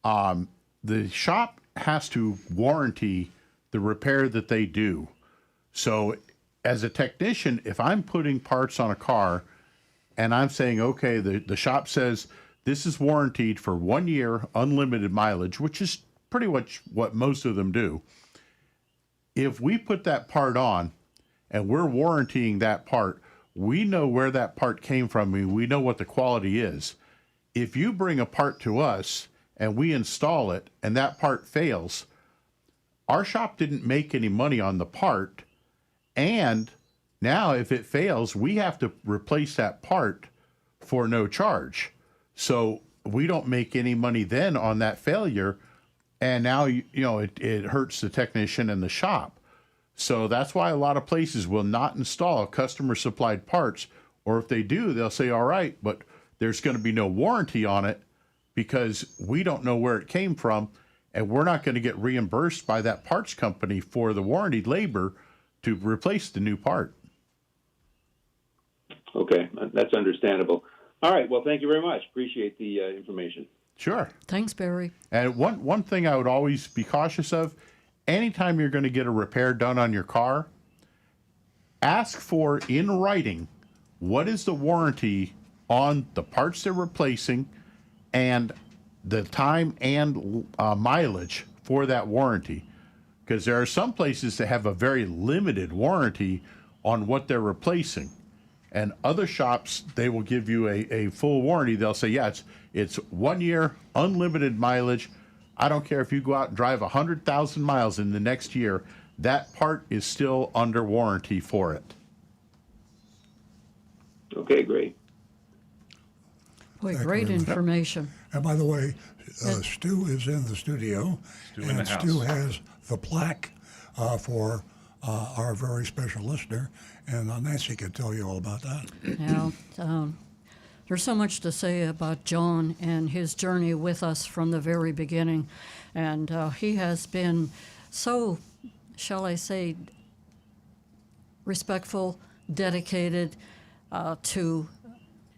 the shop has to warranty the repair that they do. So as a technician, if I'm putting parts on a car and I'm saying, okay, the shop says this is warranted for 1 year, unlimited mileage, which is pretty much what most of them do. If we put that part on and we're warrantying that part, we know where that part came from and we know what the quality is. If you bring a part to us and we install it and that part fails, our shop didn't make any money on the part. And now if it fails, we have to replace that part for no charge. So we don't make any money then on that failure. And now, it hurts the technician and the shop. So that's why a lot of places will not install customer supplied parts, or if they do, they'll say, all right, but there's going to be no warranty on it because we don't know where it came from, and we're not going to get reimbursed by that parts company for the warranty labor to replace the new part. Okay, that's understandable. All right, well, thank you very much. Appreciate the information. Sure. Thanks, Barry. And one thing I would always be cautious of, anytime you're going to get a repair done on your car, ask for in writing what is the warranty on the parts they're replacing and the time and mileage for that warranty. Because there are some places that have a very limited warranty on what they're replacing. And other shops, they will give you a full warranty. They'll say, yeah, it's 1 year, unlimited mileage. I don't care if you go out and drive 100,000 miles in the next year, that part is still under warranty for it. Okay, great. Boy, Thank you great very much. information. And by the way, Stu is in the studio, Stu in and the house. Stu has the plaque for our very special listener, and Nancy can tell you all about that. Now, there's so much to say about John and his journey with us from the very beginning. And he has been so, shall I say, respectful, dedicated to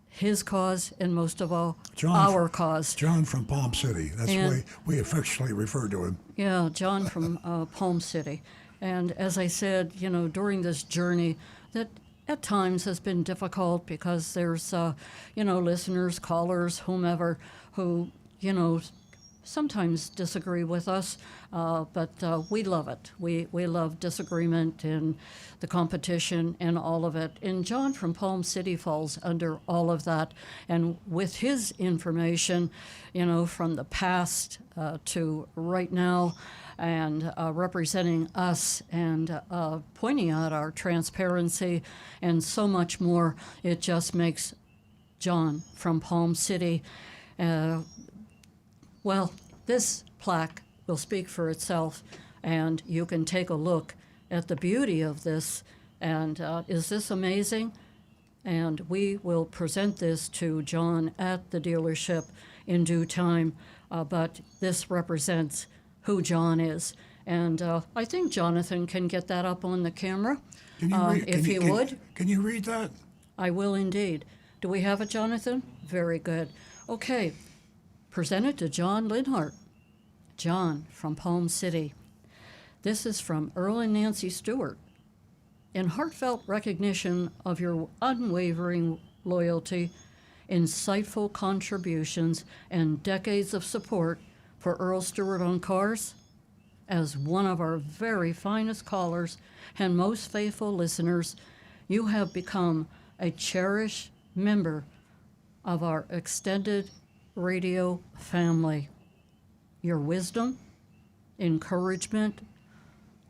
his cause, and most of all, our cause. John from Palm City. That's the And- way we affectionately refer to him. Yeah, John from Palm City. And as I said, during this journey that at times has been difficult because there's, listeners, callers, whomever, who, sometimes disagree with us, but we love it. We love disagreement and the competition and all of it. And John from Palm City falls under all of that. And with his information, from the past to right now, and representing us and pointing out our transparency and so much more, it just makes John from Palm City. Well, this plaque will speak for itself, and you can take a look at the beauty of this. And is this amazing? And we will present this to John at the dealership in due time. But this represents who John is. And I think Jonathan can get that up on the camera. Can you read, If he would. Can you read that? I will indeed. Do we have it, Jonathan? Very good. Okay. Presented to John Linhart. John from Palm City. This is from Earl and Nancy Stewart. In heartfelt recognition of your unwavering loyalty, insightful contributions, and decades of support for Earl Stewart on Cars, as one of our very finest callers and most faithful listeners, you have become a cherished member of our extended radio family. Your wisdom, encouragement,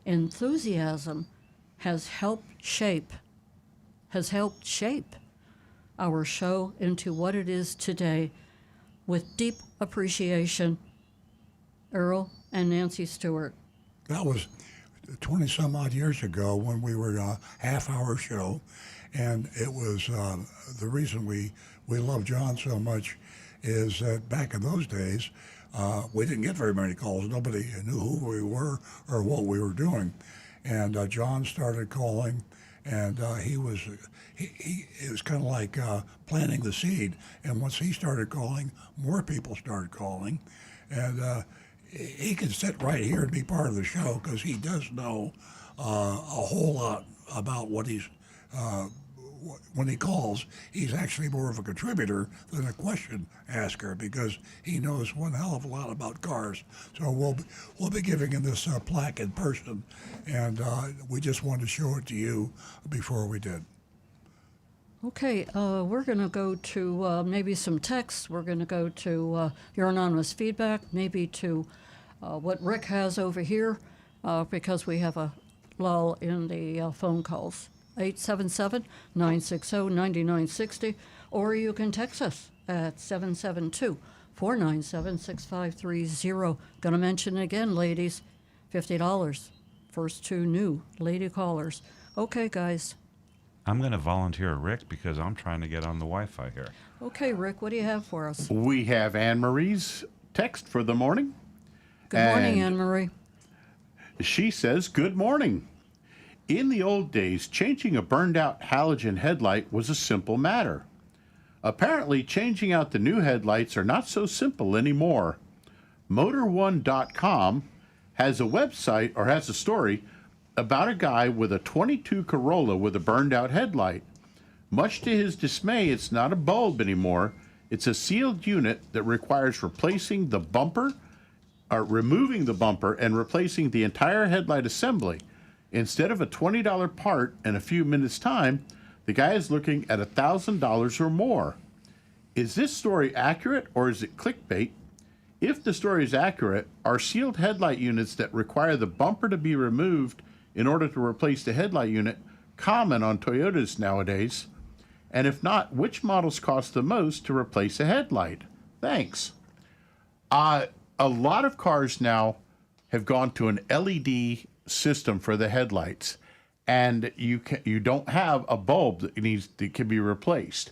enthusiasm has helped shape our show into what it is today. With deep appreciation, Earl and Nancy Stewart. That was 20 some odd years ago when we were a half-hour show, and it was the reason we love John so much is that back in those days we didn't get very many calls. Nobody knew who we were or what we were doing, and John started calling, and it was kind of like planting the seed. And once he started calling, more people started calling, and he can sit right here and be part of the show because he does know a whole lot about what he's. When he calls, he's actually more of a contributor than a question asker because he knows one hell of a lot about cars. So we'll be giving him this plaque in person, and we just wanted to show it to you before we did. Okay, we're going to go to maybe some texts. We're going to go to your anonymous feedback, maybe to what Rick has over here, because we have a lull in the phone calls. 877-960-9960, or you can text us at 772-497-6530. Going to mention again, ladies, $50 First 2 new lady callers. Okay, guys. I'm going to volunteer Rick because I'm trying to get on the Wi-Fi here. Okay, Rick, what do you have for us? We have Anne Marie's text for the morning. Good morning, And Anne Marie. she says, "Good morning. In the old days, changing a burned out halogen headlight was a simple matter. Apparently, changing out the new headlights are not so simple anymore. Motor1.com has a website or has a story about a guy with a 22 Corolla with a burned out headlight. Much to his dismay, it's not a bulb anymore. It's a sealed unit that requires replacing the bumper, or removing the bumper and replacing the entire headlight assembly. Instead of a $20 part in a few minutes' time, the guy is looking at $1,000 or more. Is this story accurate or is it clickbait? If the story is accurate, are sealed headlight units that require the bumper to be removed in order to replace the headlight unit common on Toyotas nowadays? And if not, which models cost the most to replace a headlight? Thanks." A lot of cars now have gone to an LED system for the headlights, and you don't have a bulb that can be replaced.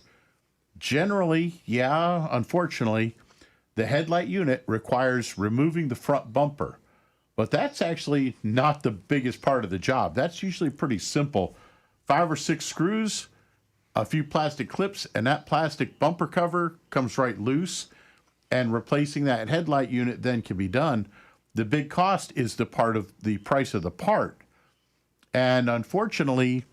Generally, yeah, unfortunately, the headlight unit requires removing the front bumper, but that's actually not the biggest part of the job. That's usually pretty simple. 5 or 6 screws, a few plastic clips, and that plastic bumper cover comes right loose, and replacing that headlight unit then can be done. The big cost is the part of the price of the part. And unfortunately,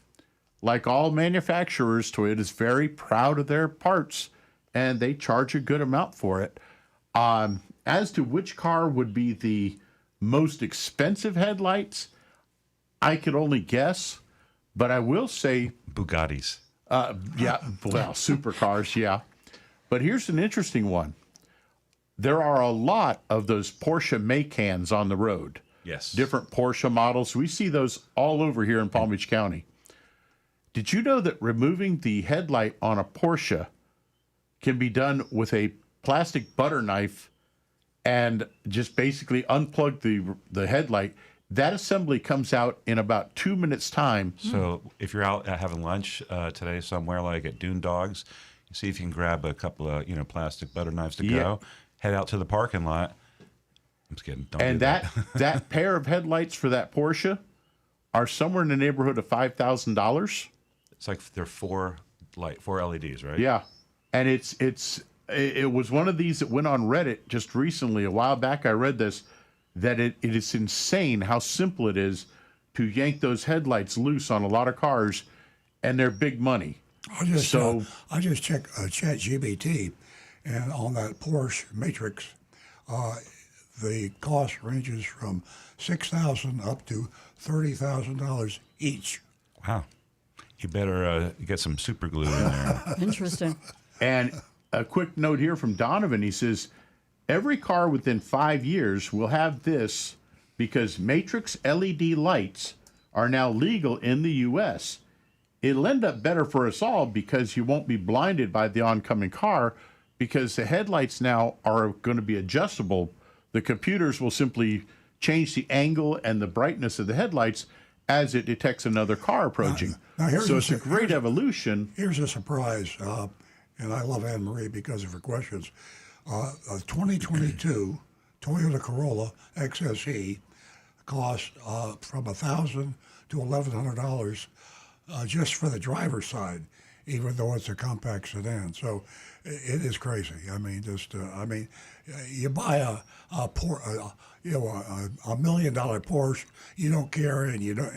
like all manufacturers, Toyota is very proud of their parts, and they charge a good amount for it. As to which car would be the most expensive headlights, I could only guess, but I will say, Bugattis. yeah, well, supercars, yeah. But here's an interesting one. There are a lot of those Porsche Maycans on the road. Yes. Different Porsche models. We see those all over here in Palm Beach County. Did you know that removing the headlight on a Porsche can be done with a plastic butter knife and just basically unplug the headlight? That assembly comes out in about 2 minutes' time. So if you're out having lunch today somewhere like at Dune Dogs, you see if you can grab a couple of plastic butter knives to Yeah. go, head out to the parking lot. I'm just kidding. Don't And do that pair of headlights for that Porsche are somewhere in the neighborhood of $5,000. It's like they're four LEDs, right? Yeah, and it was one of these that went on Reddit just recently. A while back, I read this, that it is insane how simple it is to yank those headlights loose on a lot of cars, and they're big money. I just checked ChatGPT, and on that Porsche Matrix, the cost ranges from $6,000 up to $30,000 each. Wow. You better get some super glue in there. Interesting. And a quick note here from Donovan. He says, every car within 5 years will have this because Matrix LED lights are now legal in the U.S. It'll end up better for us all because you won't be blinded by the oncoming car because the headlights now are going to be adjustable. The computers will simply change the angle and the brightness of the headlights as it detects another car approaching. So it's a great evolution. Here's a surprise, and I love Anne Marie because of her questions. A 2022 Toyota Corolla XSE costs from $1,000 to $1,100 just for the driver's side, even though it's a compact sedan. So it is crazy. I mean, you buy a $1 million Porsche, you don't care, and you don't,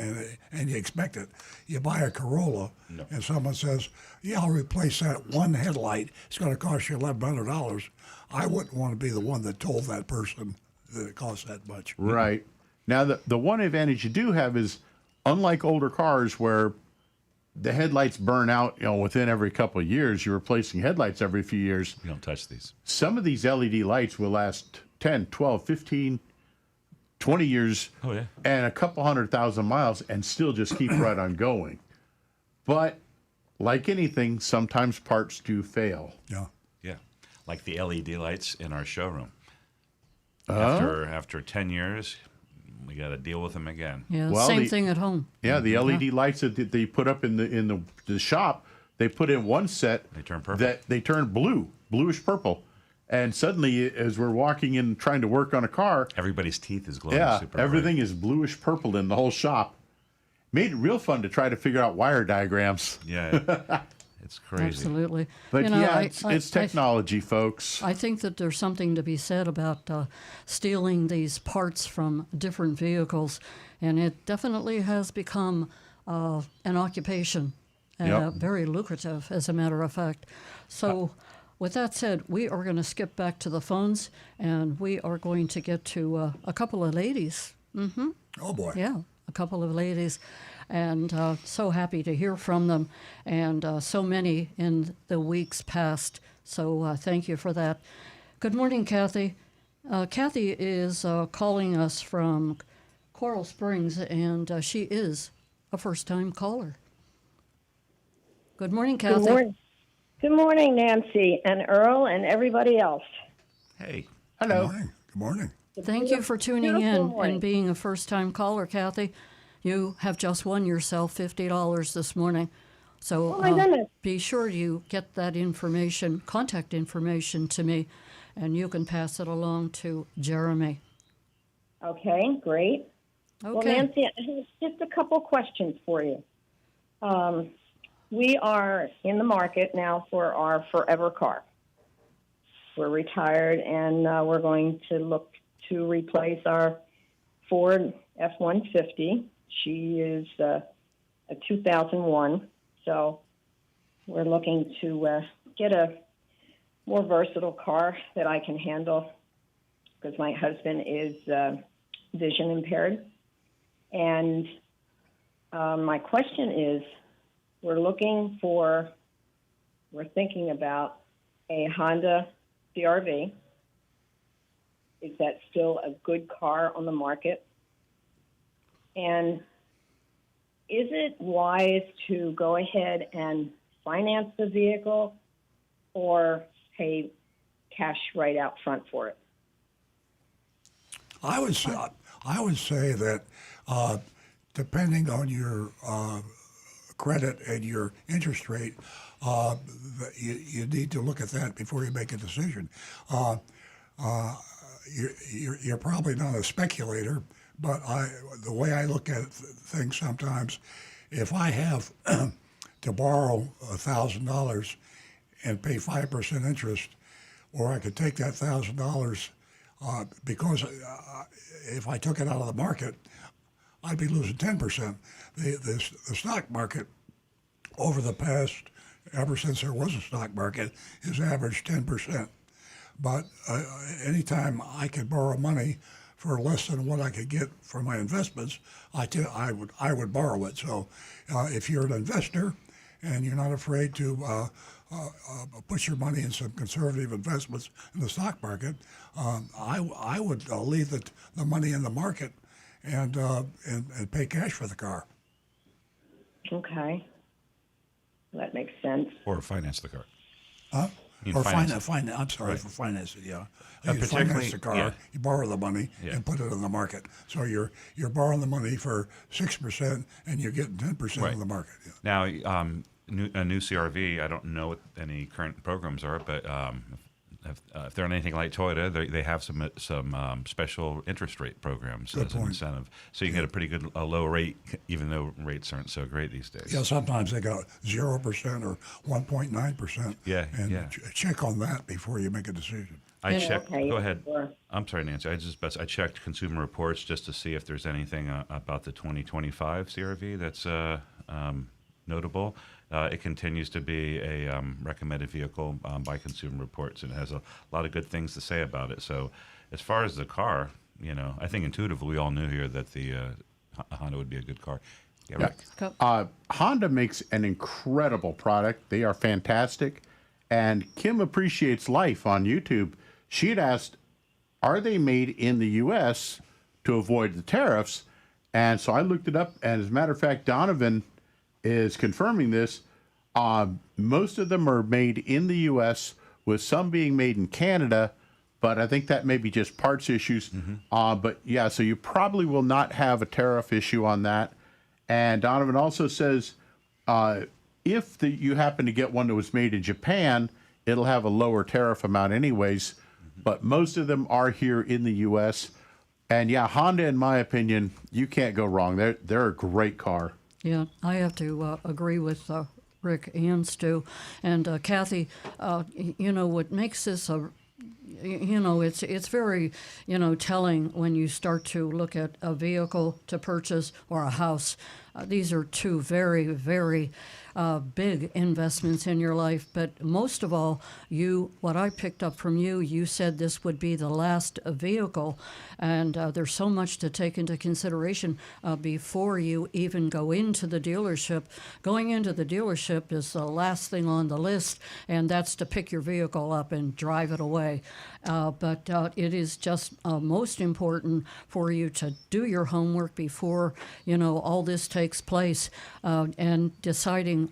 and you expect it. You buy a Corolla, and someone says, "Yeah, I'll replace that one headlight. It's going to cost you $1,100." I wouldn't want to be the one that told that person that it costs that much. Right. Now, the one advantage you do have is, unlike older cars where the headlights burn out, within every couple of years, you're replacing headlights every few years. You don't touch these. Some of these LED lights will last 10, 12, 15, 20 years and a couple 100,000 miles and still just keep right on going. But like anything, sometimes parts do fail. Yeah. Yeah. Like the LED lights in our showroom. After 10 years, we got to deal with them again. Yeah, Well, same thing at home. Yeah, the LED lights that they put up in the shop, they put in one set. They turn purple. That they turn bluish purple, and suddenly, as we're walking in trying to work on a car, Everybody's teeth is glowing. yeah, super everything bright. is bluish purple in the whole shop. Made it real fun to try to figure out wire diagrams. Yeah, it's crazy. Absolutely. But You know, yeah, it's I technology, folks. I think that there's something to be said about stealing these parts from different vehicles, and it definitely has become an occupation, Yep. very lucrative, as a matter of fact. So, with that said, we are going to skip back to the phones, and we are going to get to a couple of ladies. Oh boy. Yeah, a couple of ladies, and so happy to hear from them, and so many in the weeks past. So thank you for that. Good morning, Kathy. Kathy is calling us from Coral Springs, and she is a first-time caller. Good morning, Kathy. Good morning. Good morning, Nancy and Earl and everybody else. Hey, Good Hello. morning. Good morning. Thank you for tuning Beautiful in morning. and being a first-time caller, Kathy. You have just won yourself $50 this morning. So Oh, my goodness. be sure you get that information, contact information to me, and you can pass it along to Jeremy. Okay, great. Okay. Well, Nancy, I have just a couple questions for you. We are in the market now for our forever car. We're retired, and we're going to look to replace our Ford F-150. She is a 2001, so we're looking to get a more versatile car that I can handle because my husband is vision impaired. And my question is, we're thinking about a Honda CR-V. Is that still a good car on the market? And is it wise to go ahead and finance the vehicle or pay cash right out front for it? I would say that depending on your credit and your interest rate, you need to look at that before you make a decision. You're probably not a speculator, but the way I look at things sometimes, if I have to borrow $1,000 and pay 5% interest, or I could take that $1,000 because if I took it out of the market, I'd be losing 10%. The stock market over the past, ever since there was a stock market, has averaged 10%. But anytime I could borrow money for less than what I could get for my investments, I would borrow it. So if you're an investor and you're not afraid to put your money in some conservative investments in the stock market, I would leave the money in the market and pay cash for the car. Okay. That makes sense. or finance the car. Huh? You Or finance finance. it. I'm sorry, Right. for finance it. Yeah, you particularly- finance the car. yeah. You borrow the money Yeah. and put it in the market. So you're borrowing the money for 6% and you're getting 10% Right. in the market. Yeah. Now, a new CRV, I don't know what any current programs are, but if they're anything like Toyota, they have some special interest rate programs Good as an point. incentive. So you can get a pretty good low rate, even though rates aren't so great these days. Yeah, sometimes they got 0% or 1.9%. Yeah, and yeah. check on that before you make a decision. I Yeah. checked. Okay, Go ahead. sure. I'm sorry, Nancy. I checked Consumer Reports just to see if there's anything about the 2025 CRV that's notable. It continues to be a recommended vehicle by Consumer Reports, and it has a lot of good things to say about it. So, as far as the car, I think intuitively we all knew here that the Honda would be a good car. Yeah, Rick? Go- Honda makes an incredible product. They are fantastic. And Kim Appreciates Life on YouTube, she had asked, are they made in the U.S. to avoid the tariffs? And so I looked it up. And as a matter of fact, Donovan is confirming this. Most of them are made in the U.S., with some being made in Canada, but I think that may be just parts issues. But yeah, so you probably will not have a tariff issue on that. And Donovan also says, if you happen to get one that was made in Japan, it'll have a lower tariff amount anyways. But most of them are here in the U.S. And yeah, Honda, in my opinion, you can't go wrong. They're a great car. Yeah, I have to agree with Rick and Stu. And Kathy, what makes this it's very, telling when you start to look at a vehicle to purchase or a house. These are two very, very big investments in your life. But most of all, what I picked up from you said this would be the last vehicle. And there's so much to take into consideration before you even go into the dealership. Going into the dealership is the last thing on the list, and that's to pick your vehicle up and drive it away. But it is just most important for you to do your homework before, all this takes place, and deciding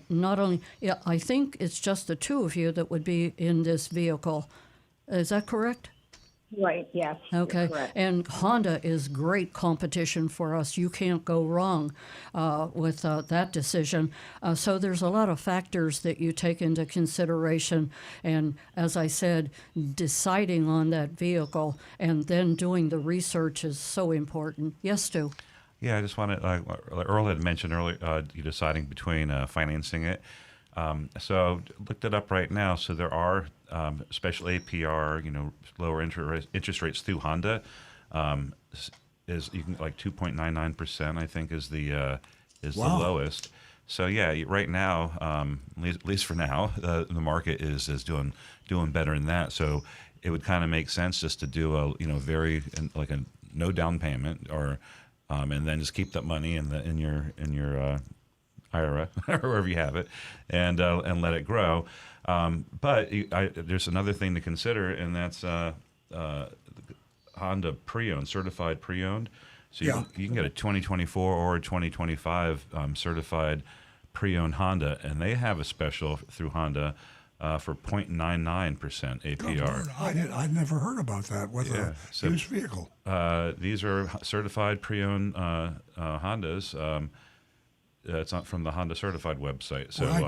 not only, I think it's just the two of you that would be in this vehicle. Is that correct? Right, yes. Okay, correct. and Honda is great competition for us. You can't go wrong with that decision. So there's a lot of factors that you take into consideration. And as I said, deciding on that vehicle and then doing the research is so important. Yes, Stu? Yeah, I just wanted, Earl had mentioned earlier, you deciding between financing it. So looked it up right now. So there are special APR, lower interest rates through Honda. Is you can like 2.99%, I think, is the lowest. So yeah, right now, at least for now, the market is doing better than that. So it would kind of make sense just to do a very like a no down payment or and then just keep that money in your IRA or wherever you have it, and let it grow. But there's another thing to consider, and that's Honda pre-owned, certified pre-owned. So you can get a 2024 or a 2025 certified pre-owned Honda, and they have a special through Honda for 0.99% APR. I'd never heard about that with a used vehicle. These are certified pre-owned Hondas. It's not from the Honda Certified website. So I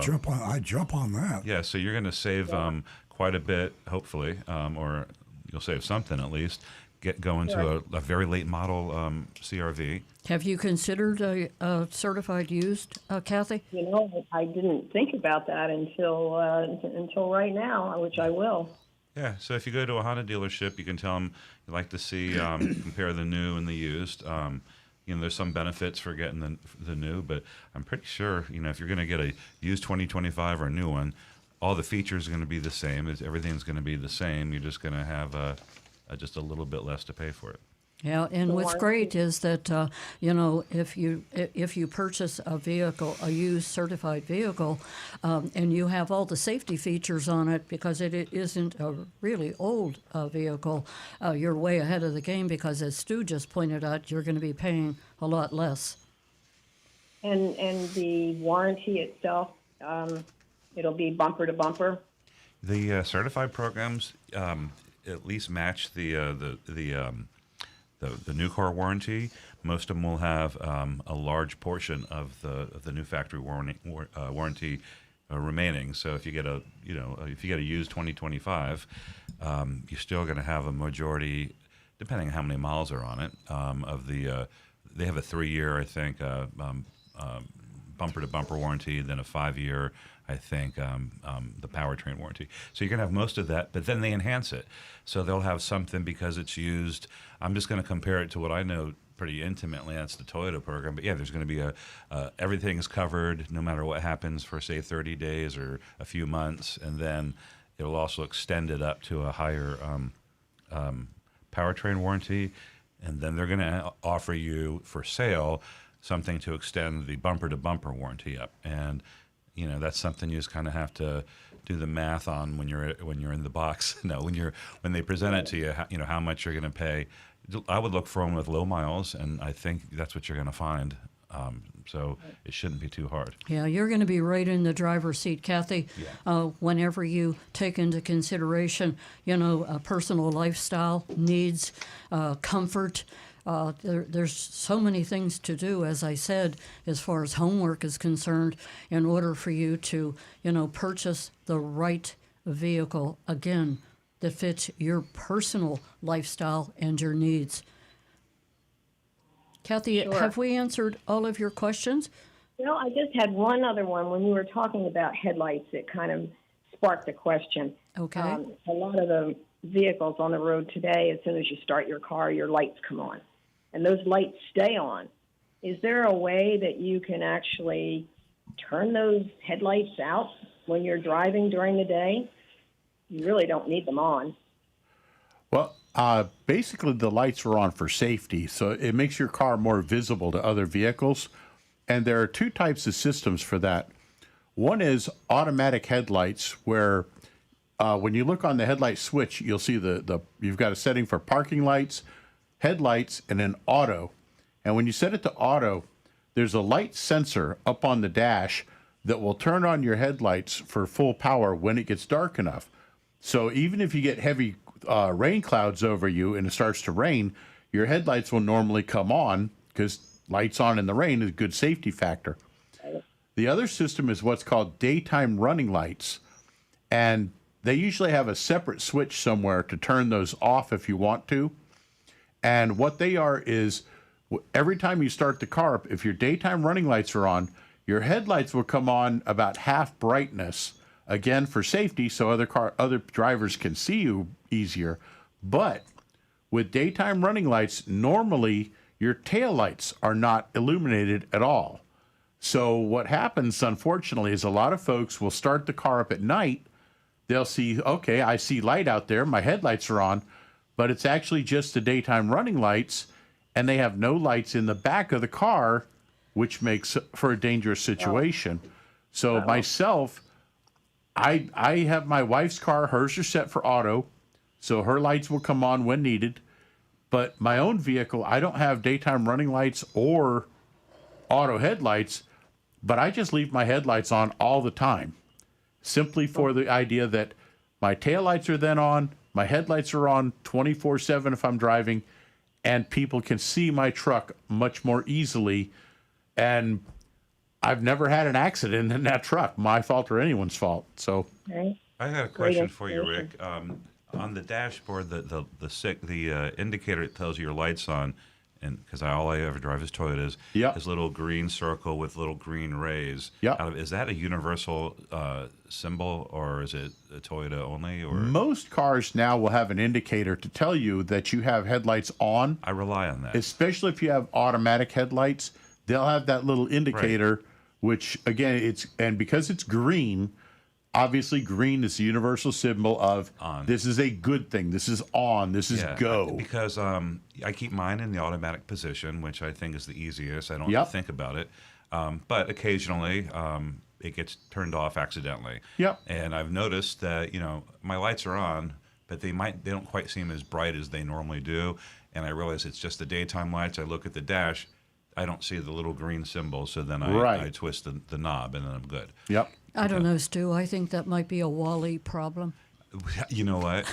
jump on that. Yeah, so you're going to save quite a bit, hopefully, or you'll save something at least. Going to a very late model CRV. Have you considered a certified used, Kathy? I didn't think about that until right now, which I will. Yeah, so if you go to a Honda dealership, you can tell them you'd like to see compare the new and the used. There's some benefits for getting the new, but I'm pretty sure, if you're going to get a used 2025 or a new one, all the features are going to be the same. Everything's going to be the same. You're just going to have just a little bit less to pay for it. Yeah, and what's great is that if you purchase a vehicle, a used certified vehicle, and you have all the safety features on it because it isn't a really old vehicle, you're way ahead of the game because, as Stu just pointed out, you're going to be paying a lot less. And the warranty itself, it'll be bumper to bumper. The certified programs at least match the new car warranty. Most of them will have a large portion of the new factory warranty remaining. So if you get a used 2025, you're still going to have a majority, depending on how many miles are on it. They have a 3-year, I think, bumper to bumper warranty, then a 5-year. I think the powertrain warranty. So you're going to have most of that, but then they enhance it. So they'll have something because it's used. I'm just going to compare it to what I know pretty intimately. That's the Toyota program. But yeah, there's going to be everything is covered no matter what happens for, say, 30 days or a few months. And then it'll also extend it up to a higher powertrain warranty. And then they're going to offer you for sale something to extend the bumper to bumper warranty up. And that's something you just kind of have to do the math on when you're in the box. When they present it to you, how much you're going to pay. I would look for one with low miles, and I think that's what you're going to find So it shouldn't be too hard. Yeah, you're going to be right in the driver's seat, Kathy. Whenever you take into consideration, personal lifestyle needs, comfort. There's so many things to do, as I said, as far as homework is concerned, in order for you to, purchase the right vehicle, again, that fits your personal lifestyle and your needs. Kathy, Sure. have we answered all of your questions? I just had one other one. When you were talking about headlights, it kind of sparked a question. Okay. A lot of the vehicles on the road today, as soon as you start your car, your lights come on. And those lights stay on. Is there a way that you can actually turn those headlights out when you're driving during the day? You really don't need them on. Well, basically the lights are on for safety, so it makes your car more visible to other vehicles. And there are two types of systems for that. One is automatic headlights, where when you look on the headlight switch, you'll see you've got a setting for parking lights, headlights, and then auto. And when you set it to auto, there's a light sensor up on the dash that will turn on your headlights for full power when it gets dark enough. So even if you get heavy rain clouds over you and it starts to rain, your headlights will normally come on, because lights on in the rain is a good safety factor. The other system is what's called daytime running lights, and they usually have a separate switch somewhere to turn those off if you want to. And what they are is, every time you start the car up, if your daytime running lights are on, your headlights will come on about half brightness, again for safety, so other drivers can see you easier. But with daytime running lights, normally your tail lights are not illuminated at all. So what happens, unfortunately, is a lot of folks will start the car up at night. They'll see, okay, I see light out there, my headlights are on, but it's actually just the daytime running lights, and they have no lights in the back of the car, which makes for a dangerous situation. So myself, I have my wife's car, hers are set for auto, so her lights will come on when needed. But my own vehicle, I don't have daytime running lights or auto headlights, but I just leave my headlights on all the time, simply for the idea that my taillights are then on, my headlights are on 24/7 if I'm driving, and people can see my truck much more easily. And I've never had an accident in that truck, my fault or anyone's fault. So Okay. I got a question for you, Rick. On the dashboard, the indicator that tells you your lights on, and because all I ever drive is Toyotas, Yep. is little green circle with little green rays. Yep. Is that a universal symbol, or is it a Toyota only? Or most cars now will have an indicator to tell you that you have headlights on, I rely on that. especially if you have automatic headlights. They'll have that little indicator, which again, because it's green, obviously green is the universal symbol of On. This is a good thing. This is on. This is go. Because I keep mine in the automatic position, which I think is the easiest. I don't Yep. think about it. But occasionally it gets turned off accidentally. Yep. And I've noticed that, my lights are on, but they don't quite seem as bright as they normally do. And I realize it's just the daytime lights. I look at the dash, I don't see the little green symbol, so then I twist the knob, and then I'm good. Yep. I don't know, Stu. I think that might be a Wally problem. You know what?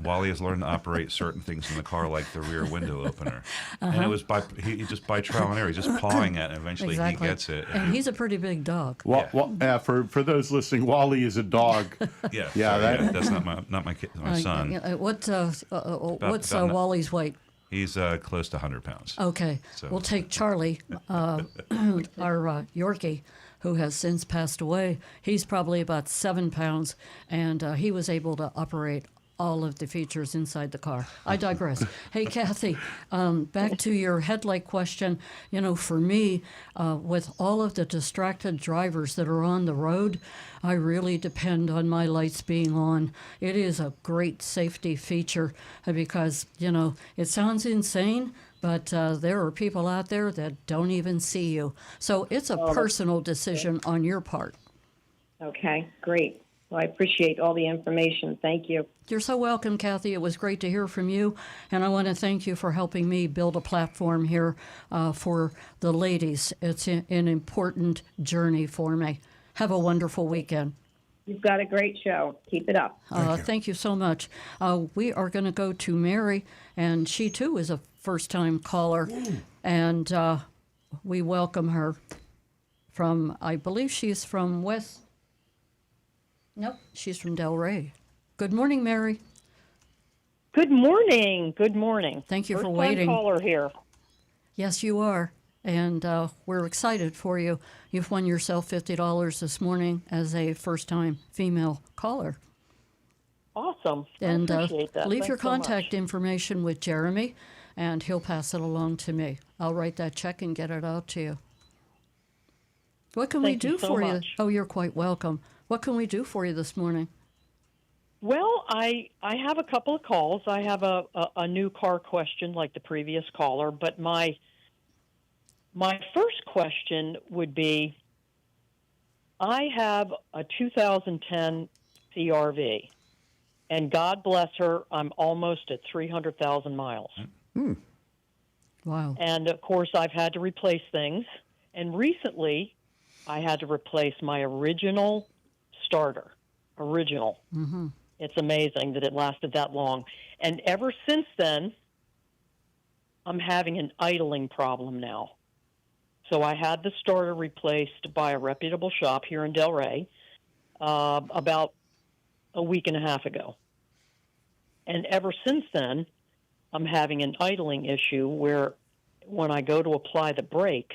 Wally has learned to operate certain things in the car, like the rear window opener. And it was just by trial and error. He's just pawing at it, and eventually Exactly. he gets it. And he's a pretty big dog. For those listening, Wally is a dog. Yeah, Yeah, sorry, that's not my kid, my son. What's about Wally's weight? He's close to 100 pounds. Okay, So- we'll take Charlie, our Yorkie, who has since passed away. He's probably about 7 pounds, and he was able to operate all of the features inside the car. I digress. Hey, Kathy, back to your headlight question. For me, with all of the distracted drivers that are on the road, I really depend on my lights being on. It is a great safety feature because, it sounds insane, but there are people out there that don't even see you. So it's a personal decision on your part. Okay, great. So I appreciate all the information. Thank you. You're so welcome, Kathy. It was great to hear from you. And I want to thank you for helping me build a platform here for the ladies. It's an important journey for me. Have a wonderful weekend. You've got a great show. Keep it up. Thank you so much. We are going to go to Mary, and she too is a first-time caller. And we welcome her from, I believe she's from West. Nope, she's from Delray. Good morning, Mary. Good morning. Good morning. Thank you for First-time waiting. caller here. Yes, you are. And we're excited for you. You've won yourself $50 this morning as a first-time female caller. Awesome. And I appreciate that. leave Thanks your so much. contact information with Jeremy, and he'll pass it along to me. I'll write that check and get it out to you. What can we Thank you do so for you? much. Oh, you're quite welcome. What can we do for you this morning? Well, I have a couple of calls. I have a new car question like the previous caller, but my first question would be, I have a 2010 CRV, and God bless her, I'm almost at 300,000 miles. Wow. And, of course, I've had to replace things. And recently, I had to replace my original starter. Original. Mm-hmm. It's amazing that it lasted that long. And ever since then, I'm having an idling problem now. So I had the starter replaced by a reputable shop here in Delray about a week and a half ago. And ever since then, I'm having an idling issue where when I go to apply the brake,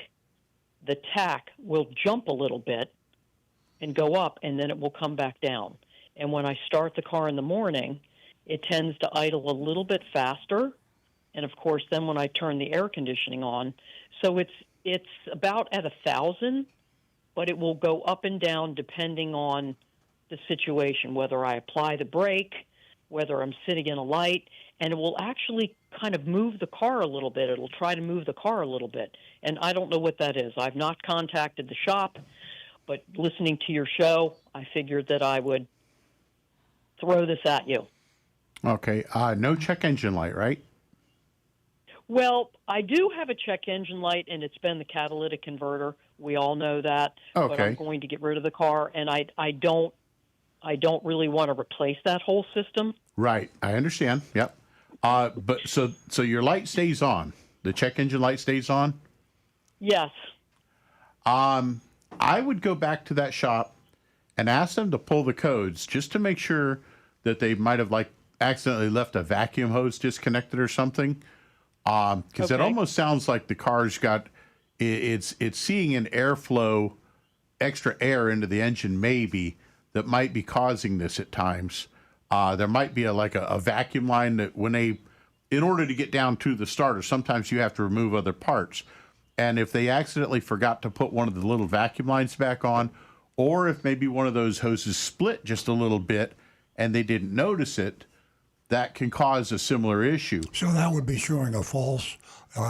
the tack will jump a little bit and go up, and then it will come back down. And when I start the car in the morning, it tends to idle a little bit faster. And, of course, then when I turn the air conditioning on, so it's about at 1,000, but it will go up and down depending on the situation, whether I apply the brake, whether I'm sitting in a light, and it will actually kind of move the car a little bit. It'll try to move the car a little bit, and I don't know what that is. I've not contacted the shop, but listening to your show, I figured that I would throw this at you. Okay. No check engine light, right? Well, I do have a check engine light, and it's been the catalytic converter. We all know that. But Okay. I'm going to get rid of the car, and I don't really want to replace that whole system. Right. I understand. Yep. But so your light stays on. The check engine light stays on. Yes. I would go back to that shop and ask them to pull the codes just to make sure that they might have like accidentally left a vacuum hose disconnected or something. Because it Okay. almost sounds like the car's got it's seeing an airflow, extra air into the engine maybe that might be causing this at times. There might be a vacuum line that in order to get down to the starter, sometimes you have to remove other parts. And if they accidentally forgot to put one of the little vacuum lines back on, or if maybe one of those hoses split just a little bit and they didn't notice it, that can cause a similar issue. So that would be showing a false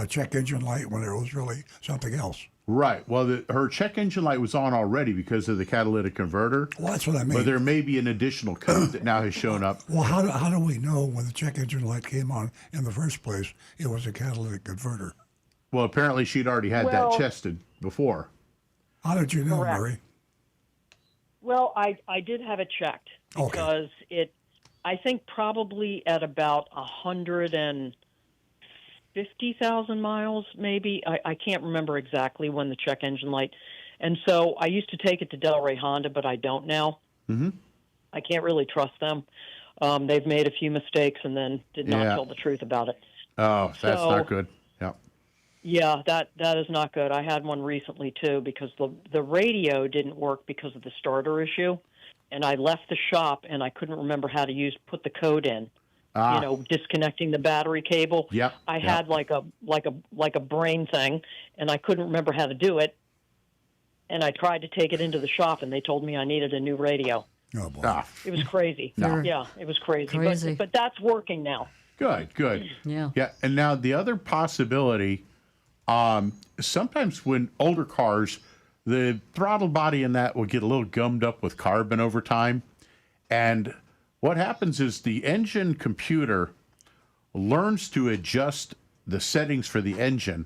check engine light when it was really something else. Right. Well, her check engine light was on already because of the catalytic converter. Well, that's what I mean. But there may be an additional code that now has shown up. Well, how do we know when the check engine light came on in the first place it was a catalytic converter? Well, apparently she'd already had Well- that tested before. How did you know, Correct. Mary? Well, I did have it checked because I think probably at about 150,000 miles, maybe. I can't remember exactly when the check engine light. And so I used to take it to Delray Honda, but I don't now. Mm-hmm. I can't really trust them. They've made a few mistakes and then did not Yeah. tell the truth about it. Oh, that's So- not good. Yeah. Yeah, that is not good. I had one recently too because the radio didn't work because of the starter issue, and I left the shop and I couldn't remember how to put the code in. Ah. You know, disconnecting the battery cable. Yep, I yep. had like a brain thing, and I couldn't remember how to do it. And I tried to take it into the shop, and they told me I needed a new radio. Oh, boy. Ah, It was crazy. No. Yeah, it was crazy. Crazy. But that's working now. good. Yeah. Yeah. And now the other possibility, sometimes when older cars, the throttle body in that will get a little gummed up with carbon over time. And what happens is the engine computer learns to adjust the settings for the engine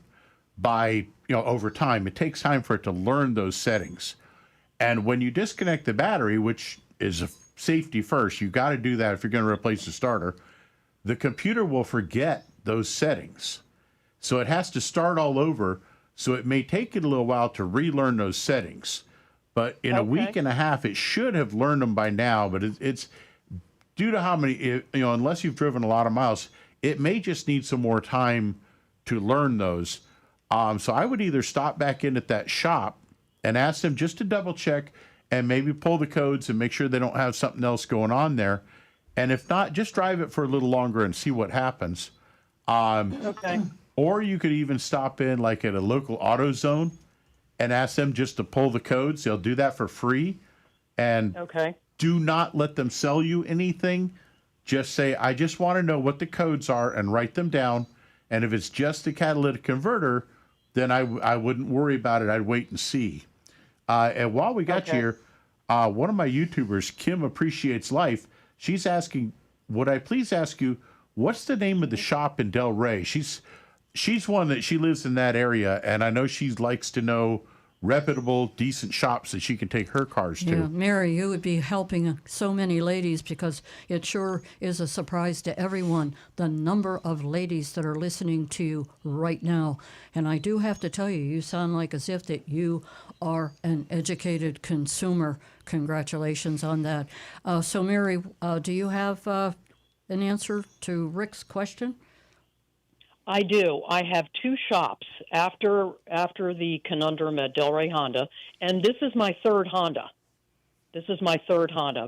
by, over time. It takes time for it to learn those settings. And when you disconnect the battery, which is a safety first, you got to do that if you're going to replace the starter, the computer will forget those settings. So it has to start all over. So it may take it a little while to relearn those settings. But in a week and a half, it should have learned them by now. But it's due to how many, unless you've driven a lot of miles, it may just need some more time to learn those. So I would either stop back in at that shop and ask them just to double check and maybe pull the codes and make sure they don't have something else going on there. And if not, just drive it for a little longer and see what happens. Or you could even stop in like at a local AutoZone and ask them just to pull the codes. They'll do that for free. And do not let them sell you anything. Just say, I just want to know what the codes are and write them down. And if it's just a catalytic converter, then I wouldn't worry about it. I'd wait and see. And while we got you here, one of my YouTubers, Kim Appreciates Life, she's asking, would I please ask you, what's the name of the shop in Delray? She's one that she lives in that area, and I know she likes to know reputable, decent shops that she can take her cars to. Yeah, Mary, you would be helping so many ladies because it sure is a surprise to everyone, the number of ladies that are listening to you right now. And I do have to tell you, you sound like as if that you are an educated consumer. Congratulations on that. So, Mary, do you have an answer to Rick's question? I do. I have two shops after the conundrum at Delray Honda, and this is my third Honda.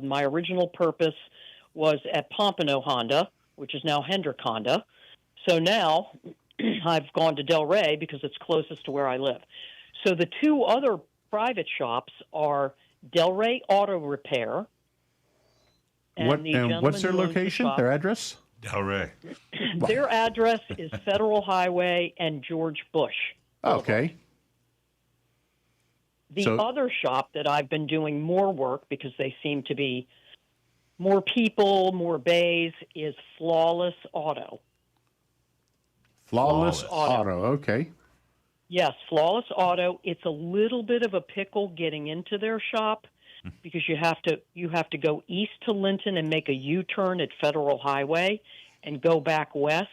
My original purpose was at Pompano Honda, which is now Hendrick Honda. So now I've gone to Delray because it's closest to where I live. So the two other private shops are Delray Auto Repair. And what's their location, their address? Delray. Their address is Federal Highway and George Bush. Okay. The other shop that I've been doing more work because they seem to be more people, more bays, is Flawless Auto. Flawless Auto. Okay. Yes, Flawless Auto. It's a little bit of a pickle getting into their shop because you have to go east to Linton and make a U-turn at Federal Highway and go back west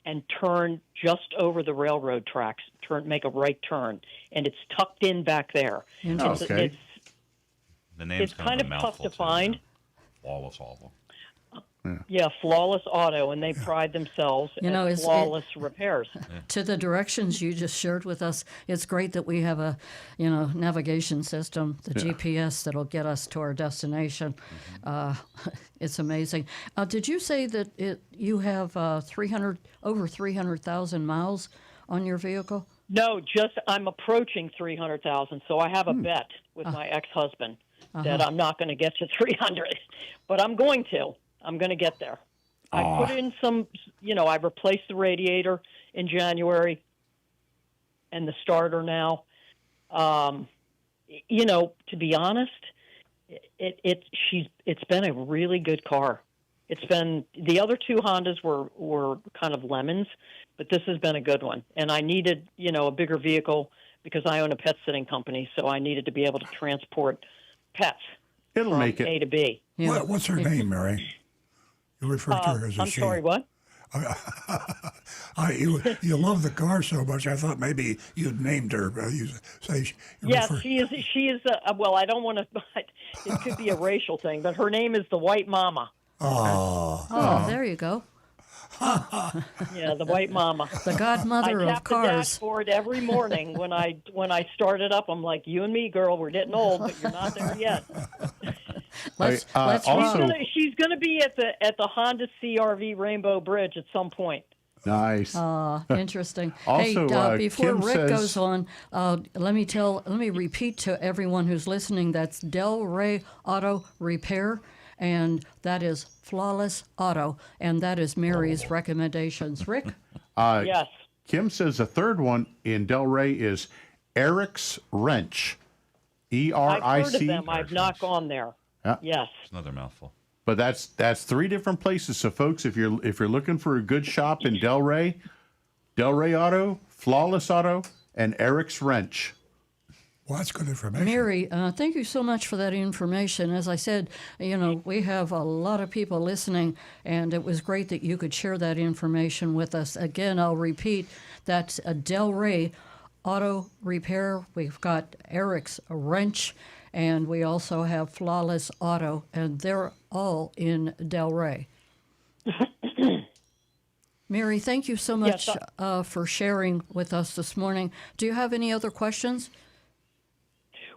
and turn just over the railroad tracks, make a right turn, and it's tucked in back there. Okay. The name's kind of tough to find. Flawless Auto. Yeah, Flawless Auto, and they pride themselves as flawless repairs. To the directions you just shared with us, it's great that we have a, navigation system, the GPS that'll get us to our destination. It's amazing. Did you say that you have over 300,000 miles on your vehicle? No, I'm approaching 300,000, so I have a bet with my ex-husband that I'm not going to get to 300, but I'm going to. I'm going to get there. I put in some, I replaced the radiator in January and the starter now. To be honest, it's been a really good car. It's been, the other two Hondas were kind of lemons, but this has been a good one. And I needed, a bigger vehicle because I own a pet sitting company, so I needed to be able to transport pets from A to B. Yeah. What's her name, Mary? You refer to her as a she. I'm sorry, what? You love the car so much. I thought maybe you'd named her. Yes, she is. She is. Well, I don't want to. It could be a racial thing, but her name is the White Mama. Oh, there you go. Yeah, the White Mama, the godmother of cars. I tap the dashboard every morning when I start it up. I'm like, you and me, girl, we're getting old, but you're not there yet. Let's also, she's gonna be at the Honda CRV Rainbow Bridge at some point. Nice. Interesting. Also, hey, before Kim Rick says, goes on, let me repeat to everyone who's listening. That's Delray Auto Repair, and that is Flawless Auto, and that is Mary's recommendations. Rick. Yes. Kim says the third one in Delray is Eric's Wrench. ERIC. I've heard of them. I've not gone there. Yeah. Yes. It's another mouthful. But that's 3 different places. So, folks, if you're looking for a good shop in Delray Auto, Flawless Auto, and Eric's Wrench. Well, that's good information. Mary, thank you so much for that information. As I said, we have a lot of people listening, and it was great that you could share that information with us. Again, I'll repeat, that's a Delray Auto Repair. We've got Eric's Wrench, and we also have Flawless Auto, and they're all in Delray. Mary, thank you so much for sharing with us this morning. Do you have any other questions?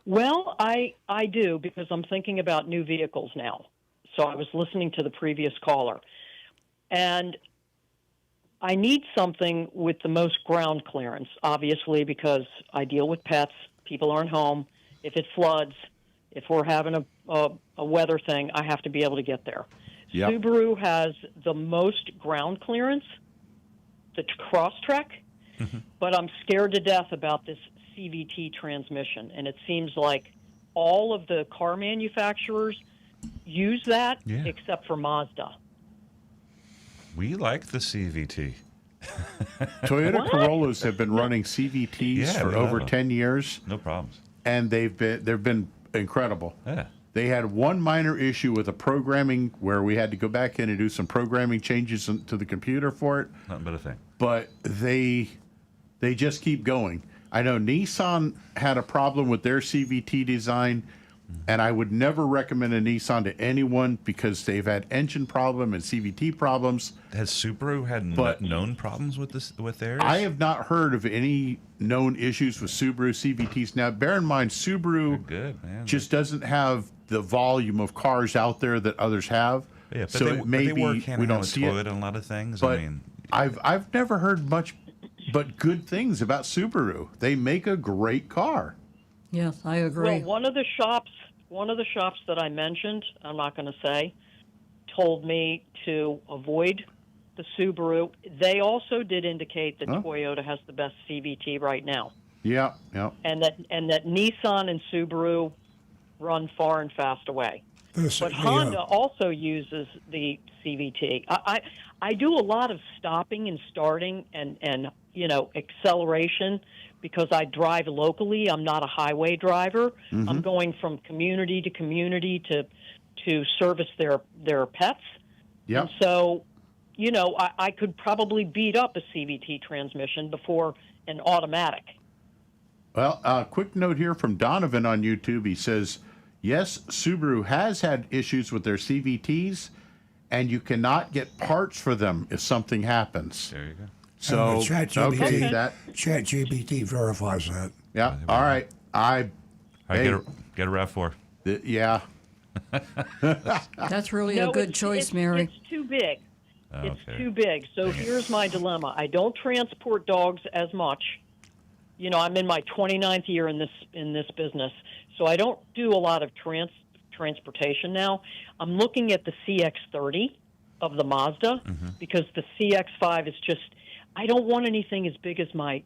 Well, I do, because I'm thinking about new vehicles now. So I was listening to the previous caller. And I need something with the most ground clearance, obviously, because I deal with pets. People aren't home. If it floods, if we're having a weather thing, I have to be able to get there. Yep. Subaru has the most ground clearance, the Crosstrek, but I'm scared to death about this CVT transmission, and it seems like all of the car manufacturers use that except for Mazda. We like the CVT. Toyota Corollas have been running CVTs for over 10 years. No problems. And they've been incredible. Yeah. They had one minor issue with the programming where we had to go back in and do some programming changes to the computer for it. Nothing but a thing. But they just keep going. I know Nissan had a problem with their CVT design, and I would never recommend a Nissan to anyone because they've had engine problem and CVT problems. Has Subaru had known problems with theirs? I have not heard of any known issues with Subaru CVTs. Now, bear in mind, Subaru just doesn't have the volume of cars out there that others have. Yeah, but so they we don't see it on a lot of things. But I mean, I've never heard much but good things about Subaru. They make a great car. Yes, I agree. Well, one of the shops that I mentioned, I'm not going to say, told me to avoid the Subaru. They also did indicate that Toyota has the best CVT right now. Yeah. And that Nissan and Subaru run far and fast away. But Honda also uses the CVT. I do a lot of stopping and starting and acceleration because I drive locally. I'm not a highway driver. Mm-hmm. I'm going from community to community to service their pets. Yep. And so, I could probably beat up a CVT transmission before an automatic. Well, a quick note here from Donovan on YouTube. He says, yes, Subaru has had issues with their CVTs, and you cannot get parts for them if something happens. There you go. So, ChatGPT verifies that. Yeah. All right. Get a RAV4. Yeah. That's really a good choice, Mary. It's too big. It's too big. So here's my dilemma. I don't transport dogs as much. I'm in my 29th year in this business, so I don't do a lot of transportation now. I'm looking at the CX-30 of the Mazda because the CX-5 is just. I don't want anything as big as my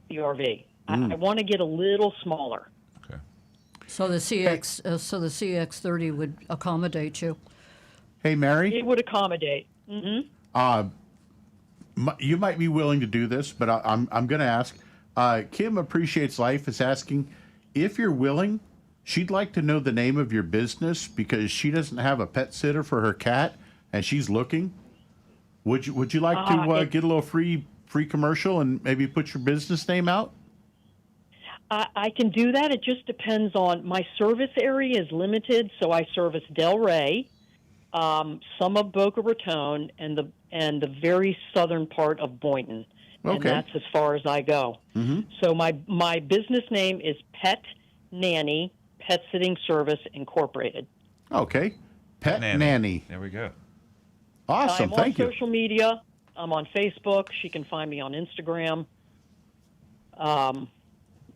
CR-V. I want to get a little smaller. Okay. So the CX-30 would accommodate you. Hey, Mary. It would accommodate. Mm-hmm. You might be willing to do this, but I'm going to ask. Kim Appreciates Life is asking if you're willing. She'd like to know the name of your business because she doesn't have a pet sitter for her cat, and she's looking. Would you like to get a little free commercial and maybe put your business name out? I can do that. It just depends on my service area is limited, so I service Delray, some of Boca Raton, and the very southern part of Boynton. Okay. And that's as far as I go. Mm-hmm. So my business name is Pet Nanny Pet Sitting Service Incorporated. Okay. Pet Nanny. There we go. Awesome. Thank you. I'm on social media. I'm on Facebook. She can find me on Instagram.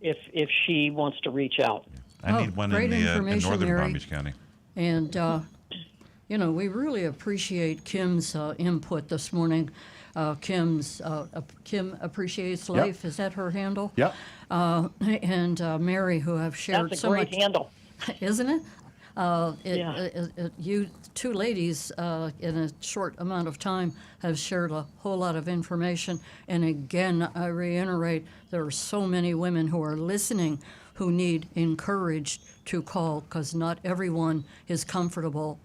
If she wants to reach out. I need one in northern Mary. Palm Beach County. And we really appreciate Kim's input this morning. Kim Appreciates Life. Is that her handle? Yep. And Mary, who have shared That's so much. a great handle. Isn't it? You two ladies, in a short amount of time, have shared a whole lot of information. And again, I reiterate, there are so many women who are listening who need encouraged to call, because not everyone is comfortable,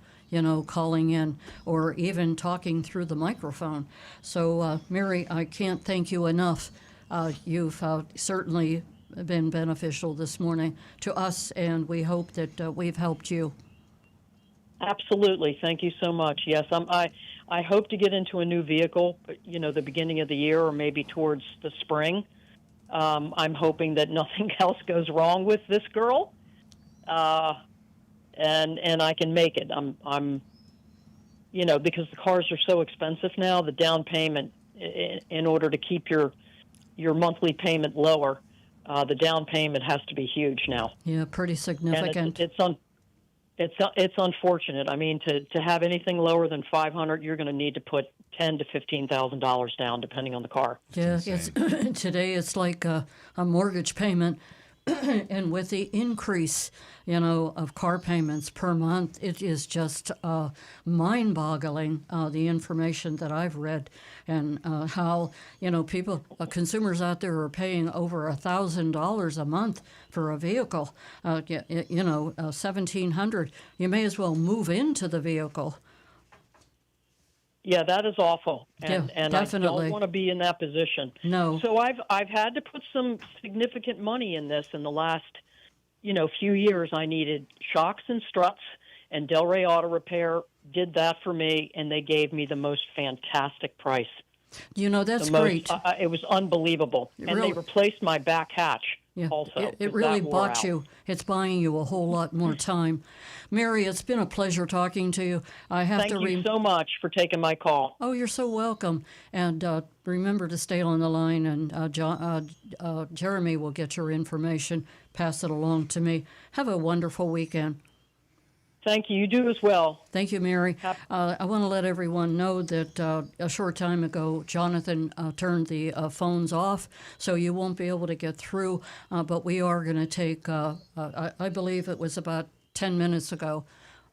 calling in or even talking through the microphone. So, Mary, I can't thank you enough. You've certainly been beneficial this morning to us, and we hope that we've helped you. Absolutely. Thank you so much. Yes, I hope to get into a new vehicle, the beginning of the year or maybe towards the spring. I'm hoping that nothing else goes wrong with this girl, and I can make it. I'm because the cars are so expensive now, the down payment, in order to keep your monthly payment lower, the down payment has to be huge now. Yeah, pretty significant. And it's unfortunate. I mean, to have anything lower than $500, you're going to need to put $10,000 to $15,000 down, depending on the car. Yeah, today it's like a mortgage payment, and with the increase, of car payments per month, it is just mind-boggling, the information that I've read, and how, consumers out there are paying over $1,000 a month for a vehicle, $1,700. You may as well move into the vehicle. Yeah, that is awful, and definitely. I don't want to be in that position. No. So I've had to put some significant money in this in the last, few years. I needed shocks and struts, and Delray Auto Repair did that for me, and they gave me the most fantastic price. That's great. It was unbelievable, and they replaced my back hatch. Yeah, also, it really bought you. It's buying you a whole lot more time. Mary, it's been a pleasure talking to you. Thank you so much for taking my call. Oh, you're so welcome. And remember to stay on the line, and Jeremy will get your information, pass it along to me. Have a wonderful weekend. Thank you. You do as well. Thank you, Mary. I want to let everyone know that a short time ago, Jonathan turned the phones off, so you won't be able to get through. But we are going to take, I believe it was about 10 minutes ago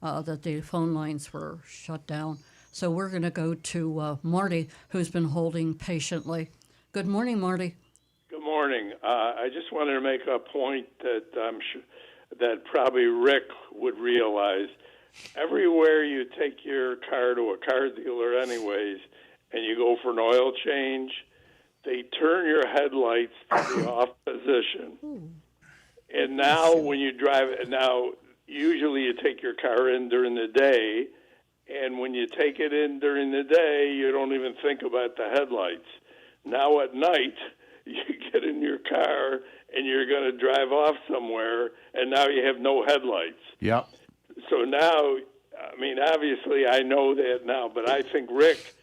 that the phone lines were shut down. So we're going to go to Marty, who's been holding patiently. Good morning, Marty. Good morning. I just wanted to make a point that I'm sure that probably Rick would realize. Everywhere you take your car to a car dealer anyways, and you go for an oil change, they turn your headlights to the off position. And now when you drive it, usually you take your car in during the day, and when you take it in during the day, you don't even think about the headlights. Now at night, you get in your car and you're going to drive off somewhere, and now you have no headlights. Yep. So now, obviously I know that now, but I think Rick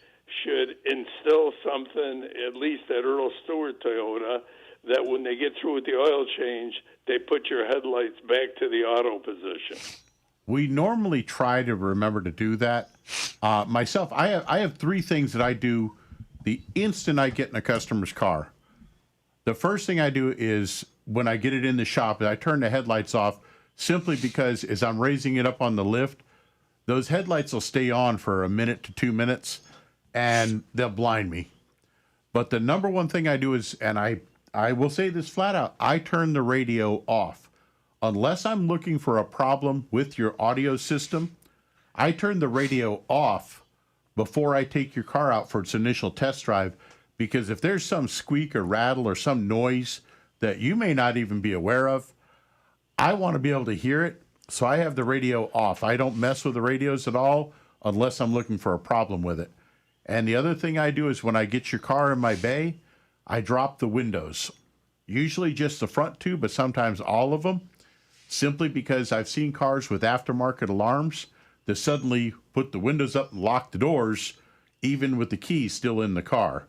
should instill something, at least at Earl Stewart Toyota, that when they get through with the oil change, they put your headlights back to the auto position. We normally try to remember to do that. Myself, I have three things that I do the instant I get in a customer's car. The first thing I do is when I get it in the shop, I turn the headlights off simply because as I'm raising it up on the lift, those headlights will stay on for a minute to 2 minutes and they'll blind me. But the number one thing I do is, and I will say this flat out, I turn the radio off. Unless I'm looking for a problem with your audio system, I turn the radio off before I take your car out for its initial test drive. Because if there's some squeak or rattle or some noise that you may not even be aware of, I want to be able to hear it. So I have the radio off. I don't mess with the radios at all unless I'm looking for a problem with it. And the other thing I do is when I get your car in my bay, I drop the windows. Usually just the front two, but sometimes all of them. Simply because I've seen cars with aftermarket alarms that suddenly put the windows up and lock the doors, even with the key still in the car.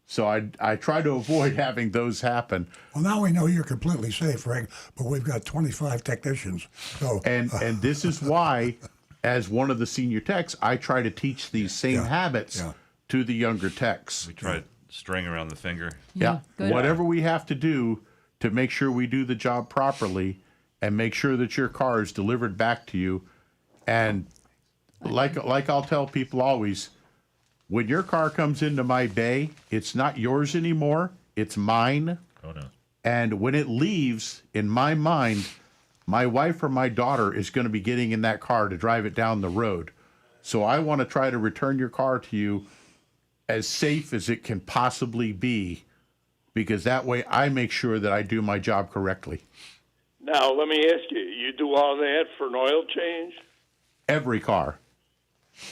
So I try to avoid having those happen. Well, now we know you're completely safe, Rick, but we've got 25 technicians. So and this is why, as one of the senior techs, I try to teach these same habits to the younger techs. We try string around the finger. Yeah. Good. Whatever we have to do to make sure we do the job properly and make sure that your car is delivered back to you. And like I'll tell people always, when your car comes into my bay, it's not yours anymore, it's mine. Oh, no. And when it leaves, in my mind, my wife or my daughter is going to be getting in that car to drive it down the road. So I want to try to return your car to you as safe as it can possibly be, because that way I make sure that I do my job correctly. Now, let me ask you, you do all that for an oil change? Every car.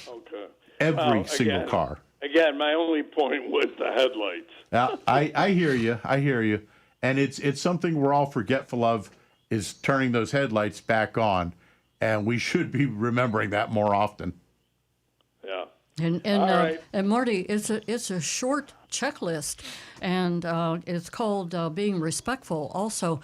Okay. Every single car. Again, my only point was the headlights. Now, I hear you. I hear you. And it's something we're all forgetful of, is turning those headlights back on. And we should be remembering that more often. Yeah. And Marty, it's a short checklist, and it's called being respectful. Also,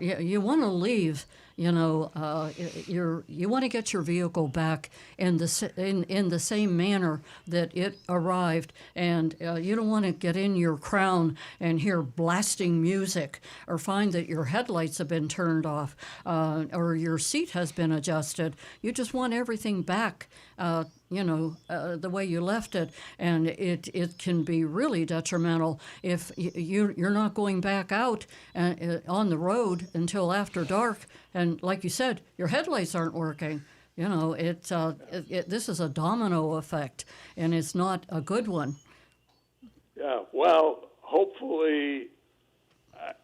you want to leave. You want to get your vehicle back in the same manner that it arrived, and you don't want to get in your Crown and hear blasting music, or find that your headlights have been turned off, or your seat has been adjusted. You just want everything back, the way you left it, and it can be really detrimental if you're not going back out on the road until after dark. And like you said, your headlights aren't working. This is a domino effect, and it's not a good one. Yeah, well, hopefully,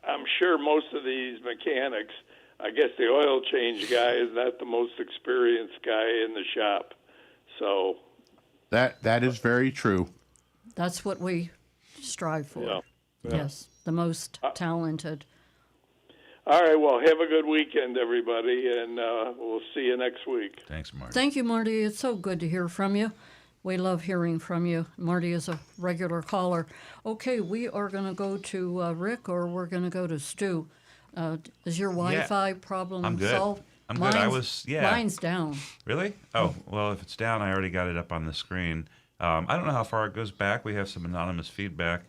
I'm sure most of these mechanics, I guess the oil change guy is not the most experienced guy in the shop. So that is very true. That's what we strive for. Yeah. Yes, the most talented. All right, well, have a good weekend, everybody, and we'll see you next week. Thanks, Marty. Thank you, Marty. It's so good to hear from you. We love hearing from you. Marty is a regular caller. Okay, we are going to go to Rick, or we're going to go to Stu. Is your Wi-Fi problem I'm good. solved? I'm good. Mine's down. Really? Oh, well, if it's down, I already got it up on the screen. I don't know how far it goes back. We have some anonymous feedback.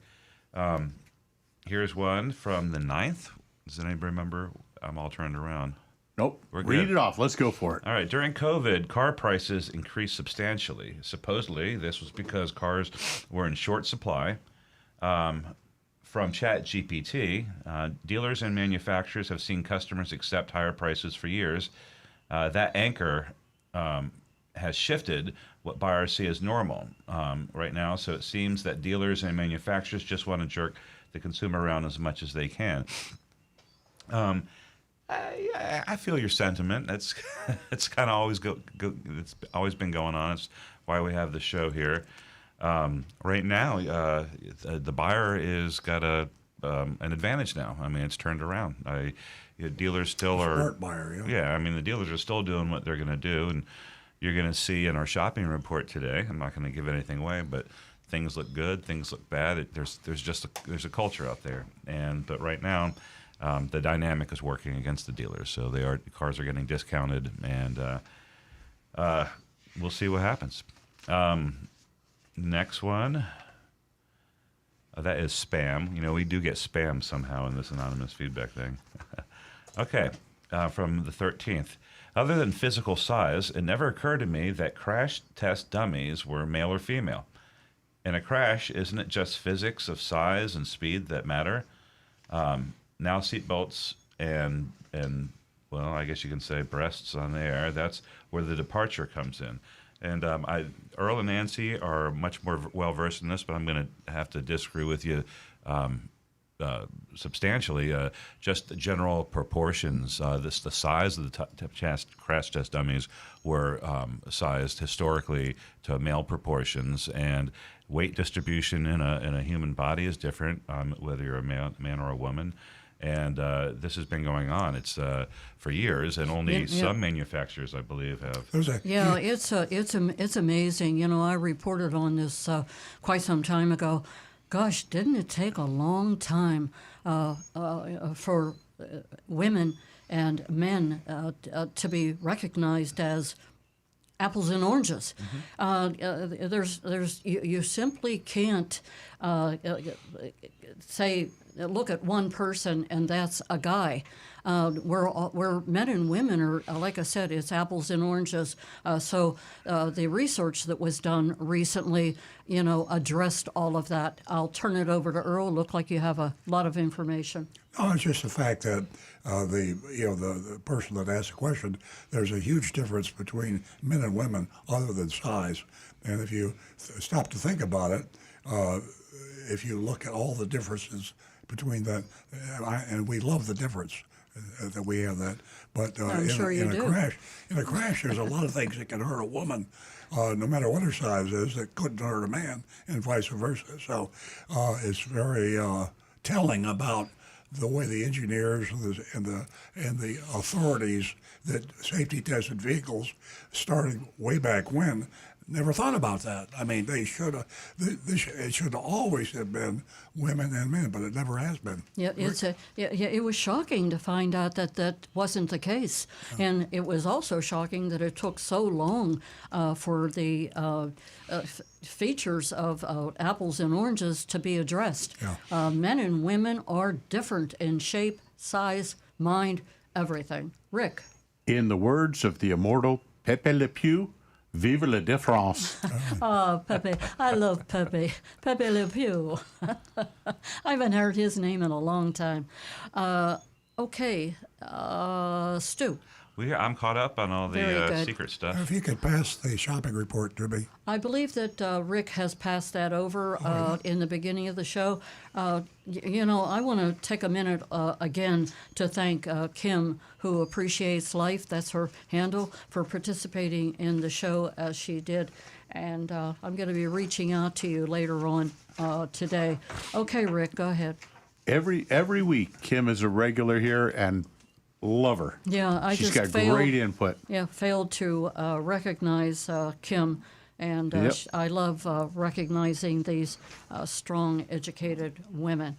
Here's one from the 9th. Does anybody remember? I'm all turned around. Nope. We're Read good. it off. Let's go for it. All right. During COVID, car prices increased substantially. Supposedly, this was because cars were in short supply. From ChatGPT, dealers and manufacturers have seen customers accept higher prices for years. That anchor has shifted what buyers see as normal right now. So it seems that dealers and manufacturers just want to jerk the consumer around as much as they can. I feel your sentiment. It's kind of always it's always been going on. It's why we have the show here. Right now, the buyer is got an advantage now. I mean, it's turned around. Dealers still are smart buyer. Yeah. Yeah, I mean, the dealers are still doing what they're going to do, and you're going to see in our shopping report today. I'm not going to give anything away, but things look good, things look bad. There's a culture out there, but right now. The dynamic is working against the dealers, so cars are getting discounted, and we'll see what happens. Next one, that is spam. We do get spam somehow in this anonymous feedback thing. Okay, from the 13th. Other than physical size, it never occurred to me that crash test dummies were male or female. In a crash, isn't it just physics of size and speed that matter? Now seatbelts and well, I guess you can say breasts on the air. That's where the departure comes in. And Earl and Nancy are much more well-versed in this, but I'm going to have to disagree with you substantially. Just the general proportions. The size of the crash test dummies were sized historically to male proportions, and weight distribution in a human body is different, whether you're a man or a woman. And this has been going on. It's for years, and only some manufacturers, I believe, have. It's amazing. I reported on this quite some time ago. Gosh, didn't it take a long time for women and men to be recognized as apples and oranges? Mm-hmm. You simply can't say look at one person, and that's a guy. Where men and women are, like I said, it's apples and oranges. So the research that was done recently, addressed all of that. I'll turn it over to Earl. Look like you have a lot of information. No, it's just the fact that the person that asked the question, there's a huge difference between men and women other than size. And if you stop to think about it, if you look at all the differences between that, and we love the difference that we have that, but I'm sure you do. In a crash, there's a lot of things that can hurt a woman, no matter what her size is, that couldn't hurt a man, and vice versa. So it's very telling about the way the engineers and the authorities that safety tested vehicles started way back when never thought about that. I mean, they should have. It should always have been women and men, but it never has been. Yeah, it was shocking to find out that that wasn't the case, and it was also shocking that it took so long for the features of apples and oranges to be addressed. Yeah. Men and women are different in shape, size, mind, everything. Rick. In the words of the immortal Pepe Le Pew, vive la différence. Oh, Pepe. I love Pepe. Pepe Le Pew. I haven't heard his name in a long time. Okay, Stu. I'm caught up on all the secret stuff. If you could pass the shopping report to me. I believe that Rick has passed that over in the beginning of the show. I want to take a minute again to thank Kim, who appreciates life. That's her handle, for participating in the show as she did. And I'm going to be reaching out to you later on today. Okay, Rick, go ahead. Every week, Kim is a regular here, and love her. Yeah, She's got great input. Yeah, failed to recognize Kim, and I love recognizing these strong, educated women.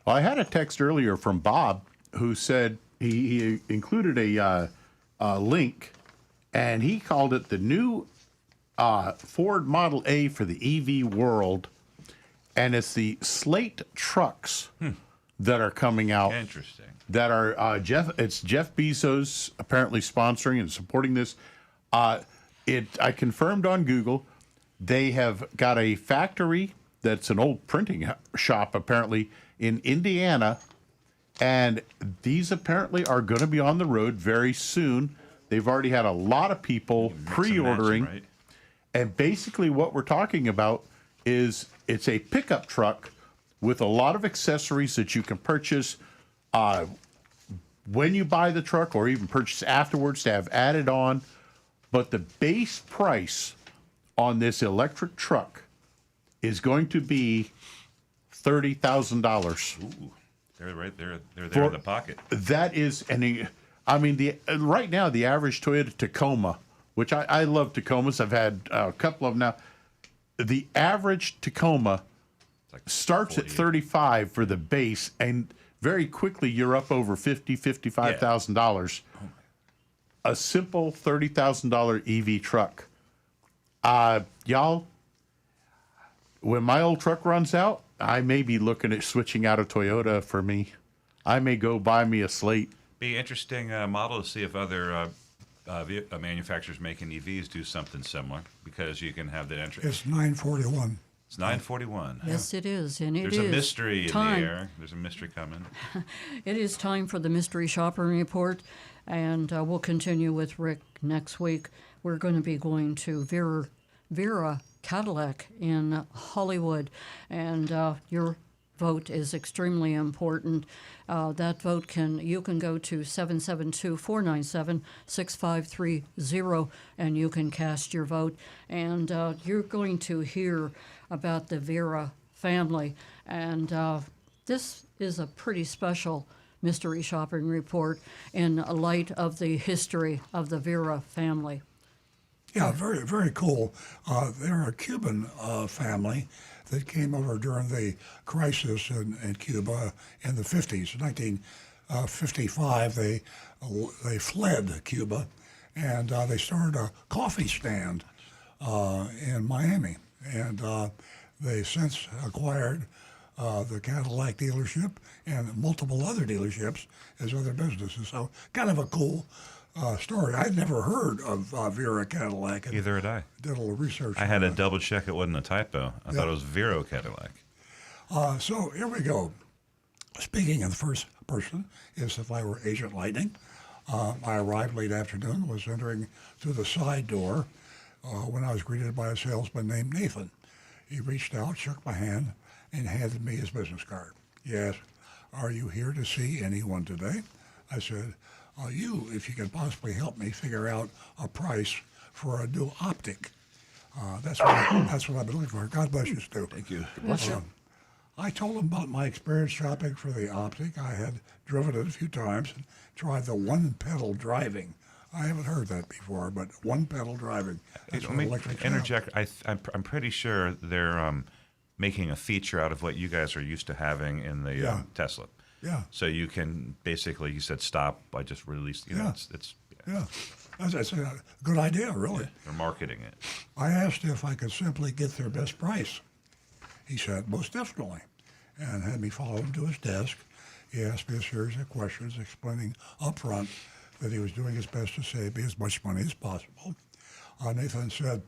Well, I had a text earlier from Bob who said he included a link, and he called it the new Ford Model A for the EV world, and it's the Slate trucks that are coming out. Interesting. That are it's Jeff Bezos apparently sponsoring and supporting this. I confirmed on Google, they have got a factory that's an old printing shop apparently in Indiana, and these apparently are going to be on the road very soon. They've already had a lot of people pre-ordering, right? And basically what we're talking about is it's a pickup truck with a lot of accessories that you can purchase when you buy the truck, or even purchase afterwards to have added on. But the base price on this electric truck is going to be $30,000. Ooh, they're right there. They're there in the pocket. That is, right now the average Toyota Tacoma, which I love Tacomas. I've had a couple of them now. The average Tacoma starts at $35,000 for the base, and very quickly you're up over $55,000. A simple $30,000 EV truck. Y'all, when my old truck runs out, I may be looking at switching out of Toyota for me. I may go buy me a Slate. Be interesting model to see if other manufacturers making EVs do something similar, because you can have the entry. It's 941. It's 941. Yes, it is, and it is There's a mystery time. in the air. There's a mystery coming. It is time for the Mystery Shopping Report, and we'll continue with Rick next week. We're going to be going to Vera Cadillac in Hollywood, and your vote is extremely important. That vote you can go to 772-497-6530, and you can cast your vote. And you're going to hear about the Vera family, and this is a pretty special mystery shopping report in light of the history of the Vera family. Yeah, very, very cool. They're a Cuban family that came over during the crisis in Cuba in the 50s. In 1955, they fled Cuba, and they started a coffee stand in Miami. And they since acquired the Cadillac dealership and multiple other dealerships as other businesses. So kind of a cool story. I'd never heard of Vera Cadillac. And Either had I. did a little research. I on had to that. double check it wasn't a typo. I thought it was Vero Cadillac. So here we go. Speaking in the first person, as if I were Agent Lightning. I arrived late afternoon, was entering through the side door when I was greeted by a salesman named Nathan. He reached out, shook my hand, and handed me his business card. He asked, "Are you here to see anyone today?" I said, "You, if you could possibly help me figure out a price for a new Optiq." That's what I've been looking for. God bless you, Stu. Thank you. I told him about my experience shopping for the Optiq. I had driven it a few times and tried the one-pedal driving. I haven't heard that before, but one-pedal driving. That's Let me electric cab. interject. I'm pretty sure they're making a feature out of what you guys are used to having in the Yeah. Tesla. Yeah, So you can basically, you said stop. I just released. You know, Yeah. it's yeah. That's a good idea, really. they're marketing it. I asked if I could simply get their best price. He said, "Most definitely," and had me follow him to his desk. He asked me a series of questions, explaining up front that he was doing his best to save me as much money as possible. Nathan said,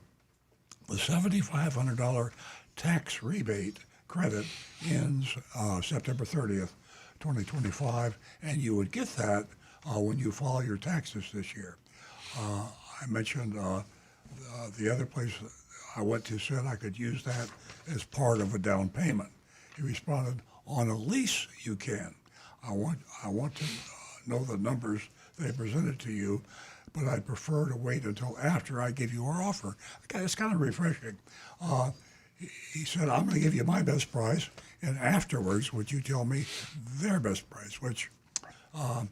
"The $7,500 tax rebate credit ends September 30th, 2025, and you would get that when you file your taxes this year." I mentioned the other place I went to said I could use that as part of a down payment. He responded, "On a lease, you can. I want to know the numbers they presented to you, but I'd prefer to wait until after I give you our offer." Okay, it's kind of refreshing. He said, "I'm going to give you my best price, and afterwards, would you tell me their best price?" Which a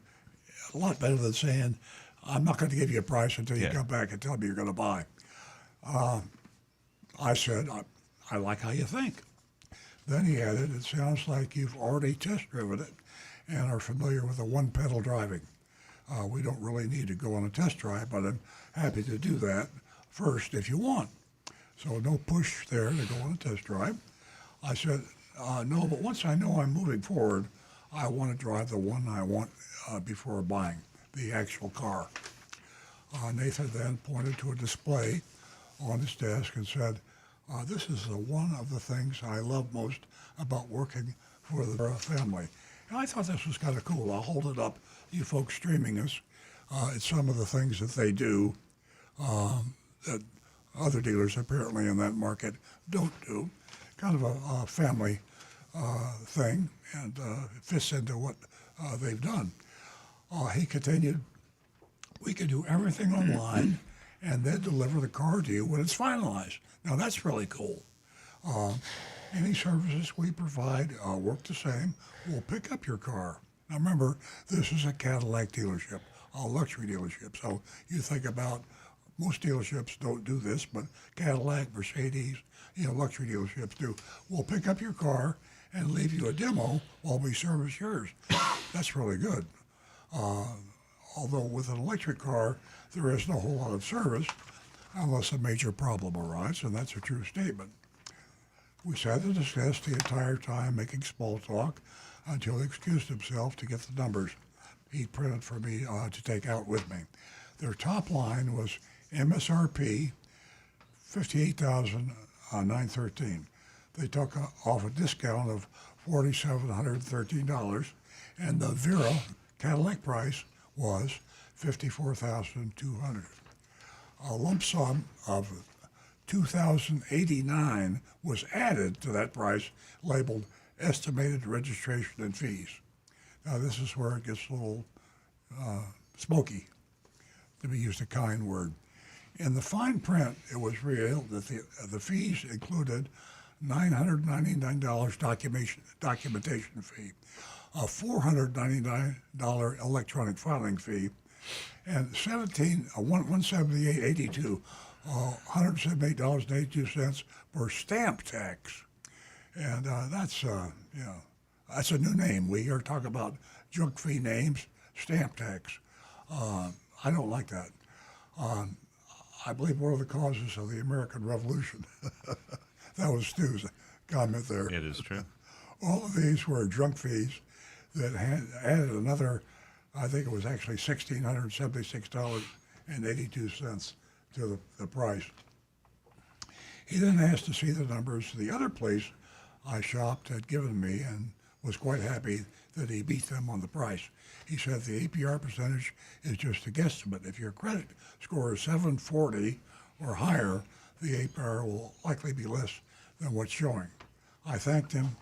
lot better than saying, "I'm not going to give you a price until you Yeah. come back and tell me you're going to buy." I said, I like how you think." Then he added, "It sounds like you've already test driven it and are familiar with the one-pedal driving. We don't really need to go on a test drive, but I'm happy to do that first if you want." So no push there to go on a test drive. I said, "No, but once I know I'm moving forward, I want to drive the one I want before buying the actual car." Nathan then pointed to a display on his desk and said, "This is one of the things I love most about working for the Vera family." And I thought this was kind of cool. I'll hold it up. You folks streaming us, it's some of the things that they do that other dealers apparently in that market don't do. Kind of a family thing, and it fits into what they've done. He continued, "We can do everything online and then deliver the car to you when it's finalized." Now that's really cool. Any services we provide work the same. We'll pick up your car. Now remember, this is a Cadillac dealership, a luxury dealership. So you think about most dealerships don't do this, but Cadillac, Mercedes, luxury dealerships do. "We'll pick up your car and leave you a demo while we service yours." That's really good. Although with an electric car, there isn't a whole lot of service unless a major problem arises, and that's a true statement. We sat and discussed the entire time, making small talk, until he excused himself to get the numbers he printed for me to take out with me. Their top line was MSRP $58,913. They took off a discount of $4,713, and the Vera Cadillac price was $54,200. A lump sum of $2,089 was added to that price, labeled estimated registration and fees. Now this is where it gets a little smoky, to be used a kind word. In the fine print, it was revealed that the fees included $999 documentation fee, a $499 electronic filing fee, and $178.82, $178.82 for stamp tax. And that's a new name. We are talking about junk fee names, stamp tax. I don't like that. I believe one of the causes of the American Revolution. That was Stu's comment there. It is true. All of these were junk fees that had added another, I think it was actually $1,676.82 to the price. He then asked to see the numbers the other place I shopped had given me and was quite happy that he beat them on the price. He said the APR percentage is just a guesstimate. If your credit score is 740 or higher, the APR will likely be less than what's showing. I thanked him,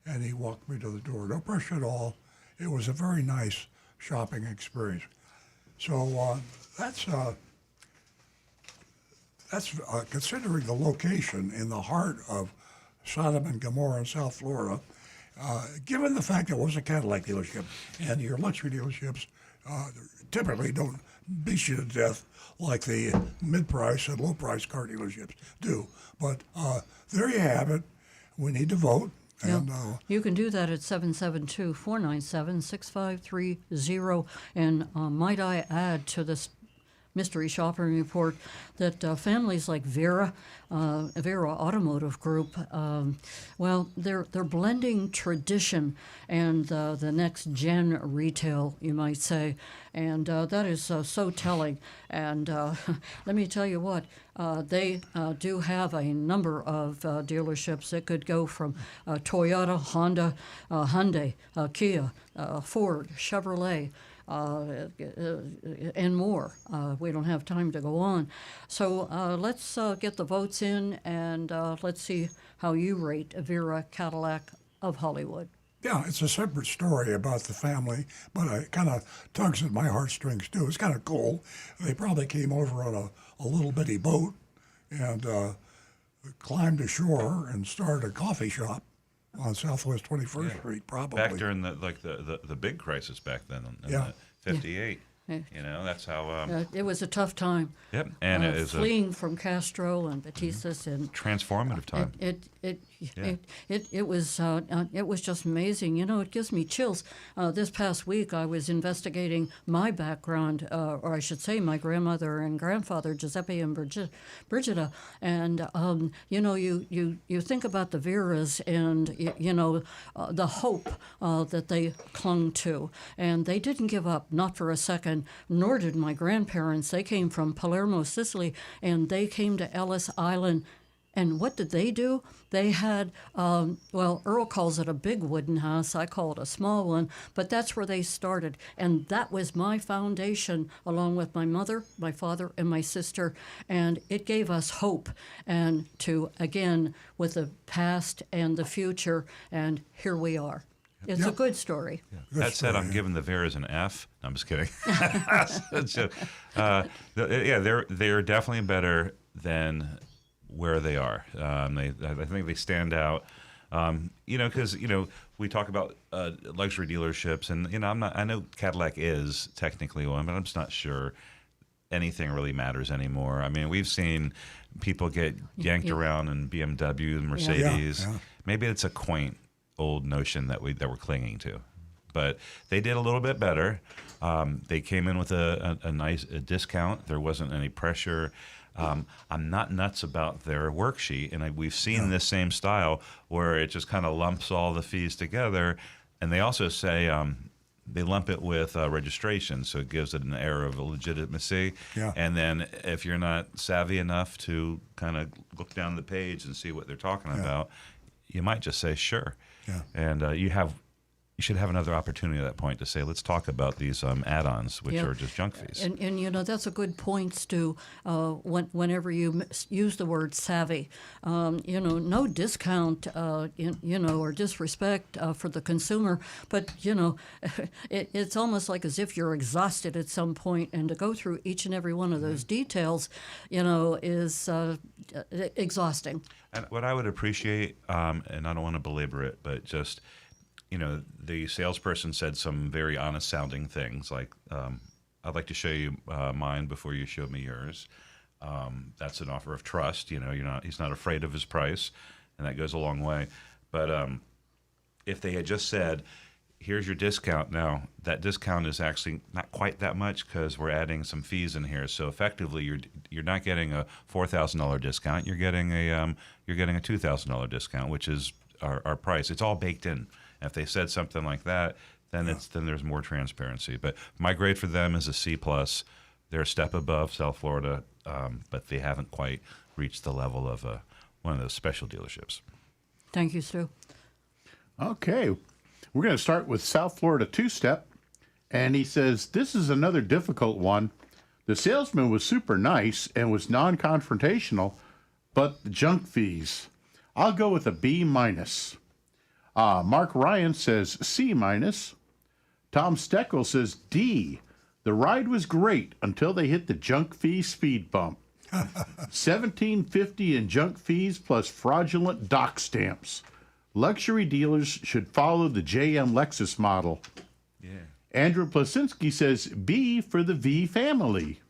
and he walked me to the door. No pressure at all. It was a very nice shopping experience. So that's considering the location in the heart of Sodom and Gomorrah in South Florida. Given the fact it was a Cadillac dealership, and your luxury dealerships typically don't beat you to death like the mid-price and low-price car dealerships do. But there you have it. We need to vote. And, you can do that at 772-497-6530. And might I add to this mystery shopping report that families like Vera, Vera Automotive Group, well, they're blending tradition and the next gen retail, you might say, and that is so telling. And let me tell you what, they do have a number of dealerships that could go from Toyota, Honda, Hyundai, Kia, Ford, Chevrolet, and more. We don't have time to go on. So let's get the votes in, and let's see how you rate Vera Cadillac of Hollywood. Yeah, it's a separate story about the family, but it kind of tugs at my heartstrings too. It's kind of cool. They probably came over on a little bitty boat and climbed ashore and started a coffee shop on Southwest 21st Street, probably. Back during the big crisis back then in Yeah. 58. Yeah. You know, that's how. It was a tough time. Yep, and it is fleeing from Castro and Batistas, and transformative time. It was just amazing. You know, it gives me chills. This past week, I was investigating my background, or I should say, my grandmother and grandfather, Giuseppe and Brigida, and you know, you think about the Veras and you know the hope that they clung to, and they didn't give up, not for a second. Nor did my grandparents. They came from Palermo, Sicily, and they came to Ellis Island. And what did they do? They had, well, Earl calls it a big wooden house. I call it a small one. But that's where they started. And that was my foundation, along with my mother, my father, and my sister. And it gave us hope. And to, again, with the past and the future. And here we are. It's a good story. Yeah. That said, I'm giving the Veras an F. No, I'm just kidding. So, they're definitely better than where they are. I think they stand out. You know, because we talk about luxury dealerships, and I know Cadillac is technically one, but I'm just not sure anything really matters anymore. I mean, we've seen people get yanked around in BMW and Mercedes. Yeah. Maybe it's a quaint old notion that we're clinging to, but they did a little bit better. They came in with a nice discount. There wasn't any pressure. I'm not nuts about their worksheet, and we've seen this same style where it just kind of lumps all the fees together, and they also say they lump it with registration, so it gives it an air of legitimacy. Yeah. And then if you're not savvy enough to kind of look down the page and see what they're talking about, you might just say sure. Yeah. And you should have another opportunity at that point to say, let's talk about these add-ons, which are just junk fees. And you know, that's a good point, Stu, whenever you use the word savvy. You know, no discount, or disrespect for the consumer, but, it's almost like as if you're exhausted at some point, and to go through each and every one of those details, is exhausting. And what I would appreciate, and I don't want to belabor it, but just, the salesperson said some very honest sounding things like, I'd like to show you mine before you show me yours. That's an offer of trust. He's not afraid of his price, and that goes a long way. But if they had just said, here's your discount. Now, that discount is actually not quite that much because we're adding some fees in here. So effectively, you're not getting a $4,000 discount. You're getting a $2,000 discount, which is our price. It's all baked in. If they said something like that, then then there's more transparency. But my grade for them is a C plus. They're a step above South Florida, but they haven't quite reached the level of one of those special dealerships. Thank you, Stu. Okay. We're going to start with South Florida two-step. And he says, this is another difficult one. The salesman was super nice and was non-confrontational, but the junk fees. I'll go with a B minus. Mark Ryan says C minus. Tom Steckel says D. The ride was great until they hit the junk fee speed bump. $17.50 in junk fees plus fraudulent dock stamps. Luxury dealers should follow the JM Lexus model. Yeah. Andrew Plasinski says B for the V family.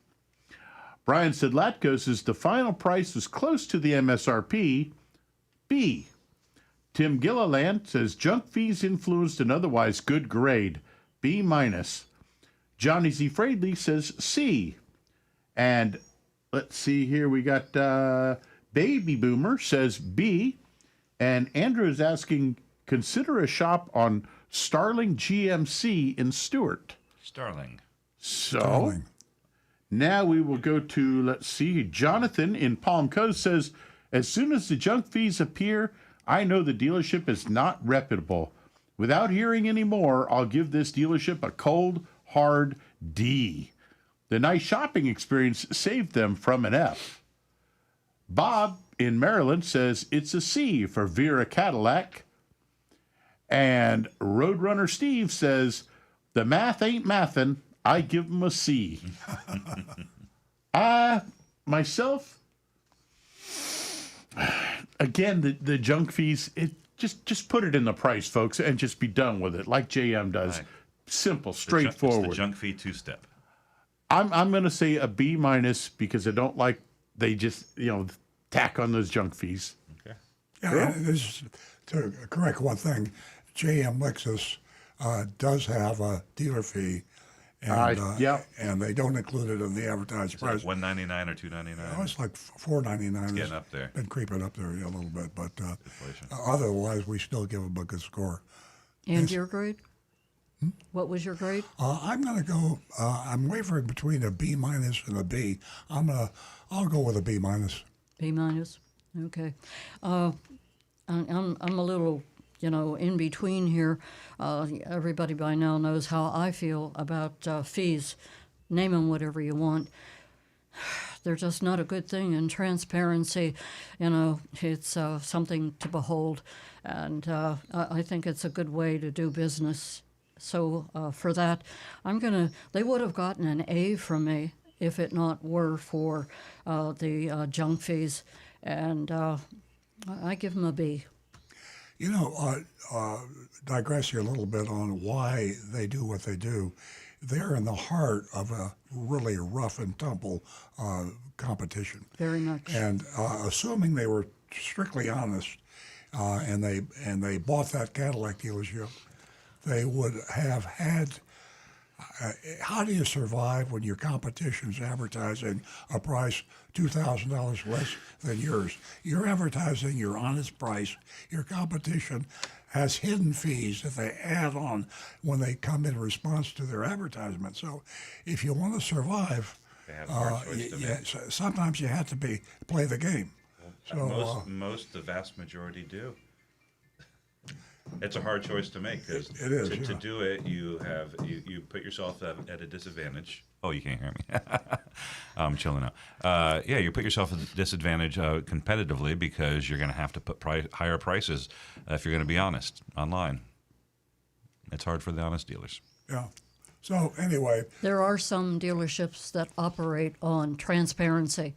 Brian Sidlatko says the final price was close to the MSRP. B. Tim Gilliland says junk fees influenced an otherwise good grade. B minus. Johnny Z. Fradley says C. And let's see here, we got Baby Boomer says B. And Andrew is asking, consider a shop on Starling GMC in Stewart. Starling. So now we will go to, let's see, Jonathan in Palm Coast says, as soon as the junk fees appear, I know the dealership is not reputable. Without hearing any more, I'll give this dealership a cold, hard D. The nice shopping experience saved them from an F. Bob in Maryland says it's a C for Vera Cadillac. And Roadrunner Steve says, the math ain't mathin'. I give him a C. Myself, again, the junk fees, it just put it in the price, folks, and just be done with it, like JM does. Right. Simple, straightforward. It's the junk fee two-step. I'm going to say a B minus because I don't like they just tack on those junk fees. Okay. Yeah, this, to correct one thing, JM Lexus does have a dealer fee, and and they don't include it in the advertised price. Like $199 or $299. It's like $499. It's getting up there. Been creeping up there a little bit, but otherwise we still give them a good score. And your grade? What was your grade? I'm going to go. I'm wavering between a B minus and a B. I'll go with a B minus. B minus. Okay. I'm a little, in between here. Everybody by now knows how I feel about fees. Name them whatever you want. They're just not a good thing. And transparency, it's something to behold. And I think it's a good way to do business. So for that, they would have gotten an A from me if it not were for the junk fees. And I give them a B. Digress here a little bit on why they do what they do. They're in the heart of a really rough and tumble competition. Very much. And assuming they were strictly honest, and they bought that Cadillac dealership, they would have had. How do you survive when your competition's advertising a price $2,000 less than yours? You're advertising your honest price. Your competition has hidden fees that they add on when they come in response to their advertisement. So if you want to survive, sometimes you have to play the game. So the vast majority do. It's a hard choice to make because to do it, you put yourself at a disadvantage. Oh, you can't hear me. I'm chilling out. You put yourself at a disadvantage competitively because you're going to have to put higher prices if you're going to be honest online. It's hard for the honest dealers. Yeah. So anyway, there are some dealerships that operate on transparency.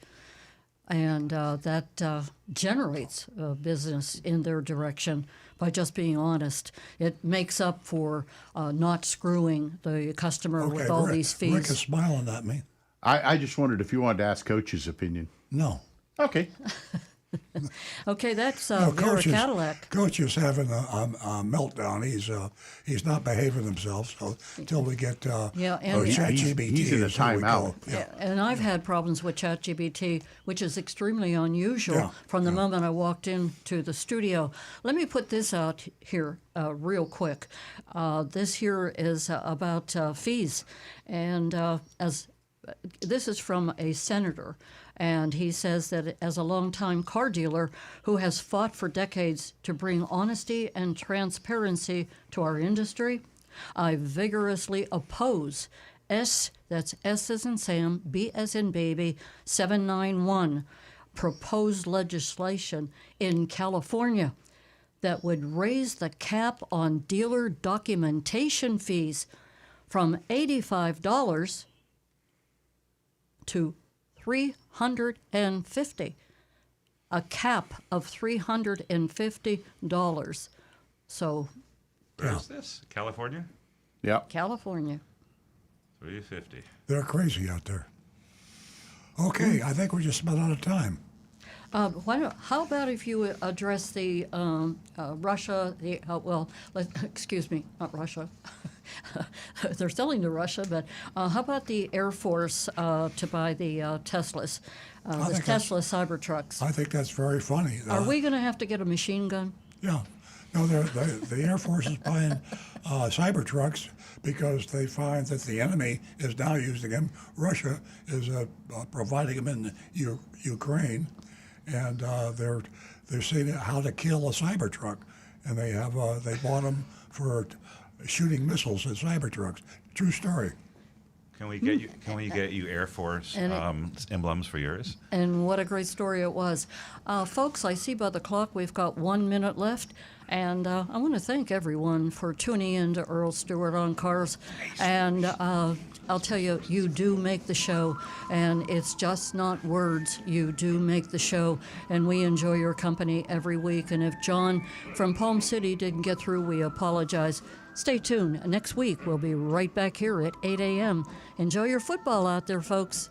And that generates business in their direction by just being honest. It makes up for not screwing the customer with all these fees. Rick is smiling at me. I just wondered if you wanted to ask Coach's opinion. No. Okay. Okay, that's No, Vera Cadillac. Coach is having a meltdown. He's not behaving himself. So until we get Yeah, and ChatGPT, he's in a is where we timeout. go. Yeah. And I've had problems with ChatGPT, which is extremely unusual from the moment I walked into the studio. Let me put this out here real quick. This here is about fees, and this is from a senator. And he says that as a longtime car dealer who has fought for decades to bring honesty and transparency to our industry, I vigorously oppose that's S as in Sam, B as in baby, 791, proposed legislation in California that would raise the cap on dealer documentation fees from $85 to $350, a cap of $350. So, Where's this? California? Yeah. California. 350. They're crazy out there. Okay, I think we're just about out of time. How about if you address the Russia? Excuse me, not Russia. They're selling to Russia, but how about the Air Force to buy the Teslas, the Tesla Cybertrucks? I think that's very funny. Are we going to have to get a machine gun? Yeah. No, the Air Force is buying Cybertrucks because they find that the enemy is now using them. Russia is providing them in Ukraine, and they're seeing how to kill a Cybertruck, and they bought them for shooting missiles at Cybertrucks. True story. Can we get you Air Force emblems for yours? And what a great story it was. Folks, I see by the clock we've got 1 minute left, and I want to thank everyone for tuning in to Earl Stewart on Cars. And I'll tell you, you do make the show, and it's just not words. You do make the show, and we enjoy your company every week. And if John from Palm City didn't get through, we apologize. Stay tuned. Next week, we'll be right back here at 8 a.m. Enjoy your football out there, folks.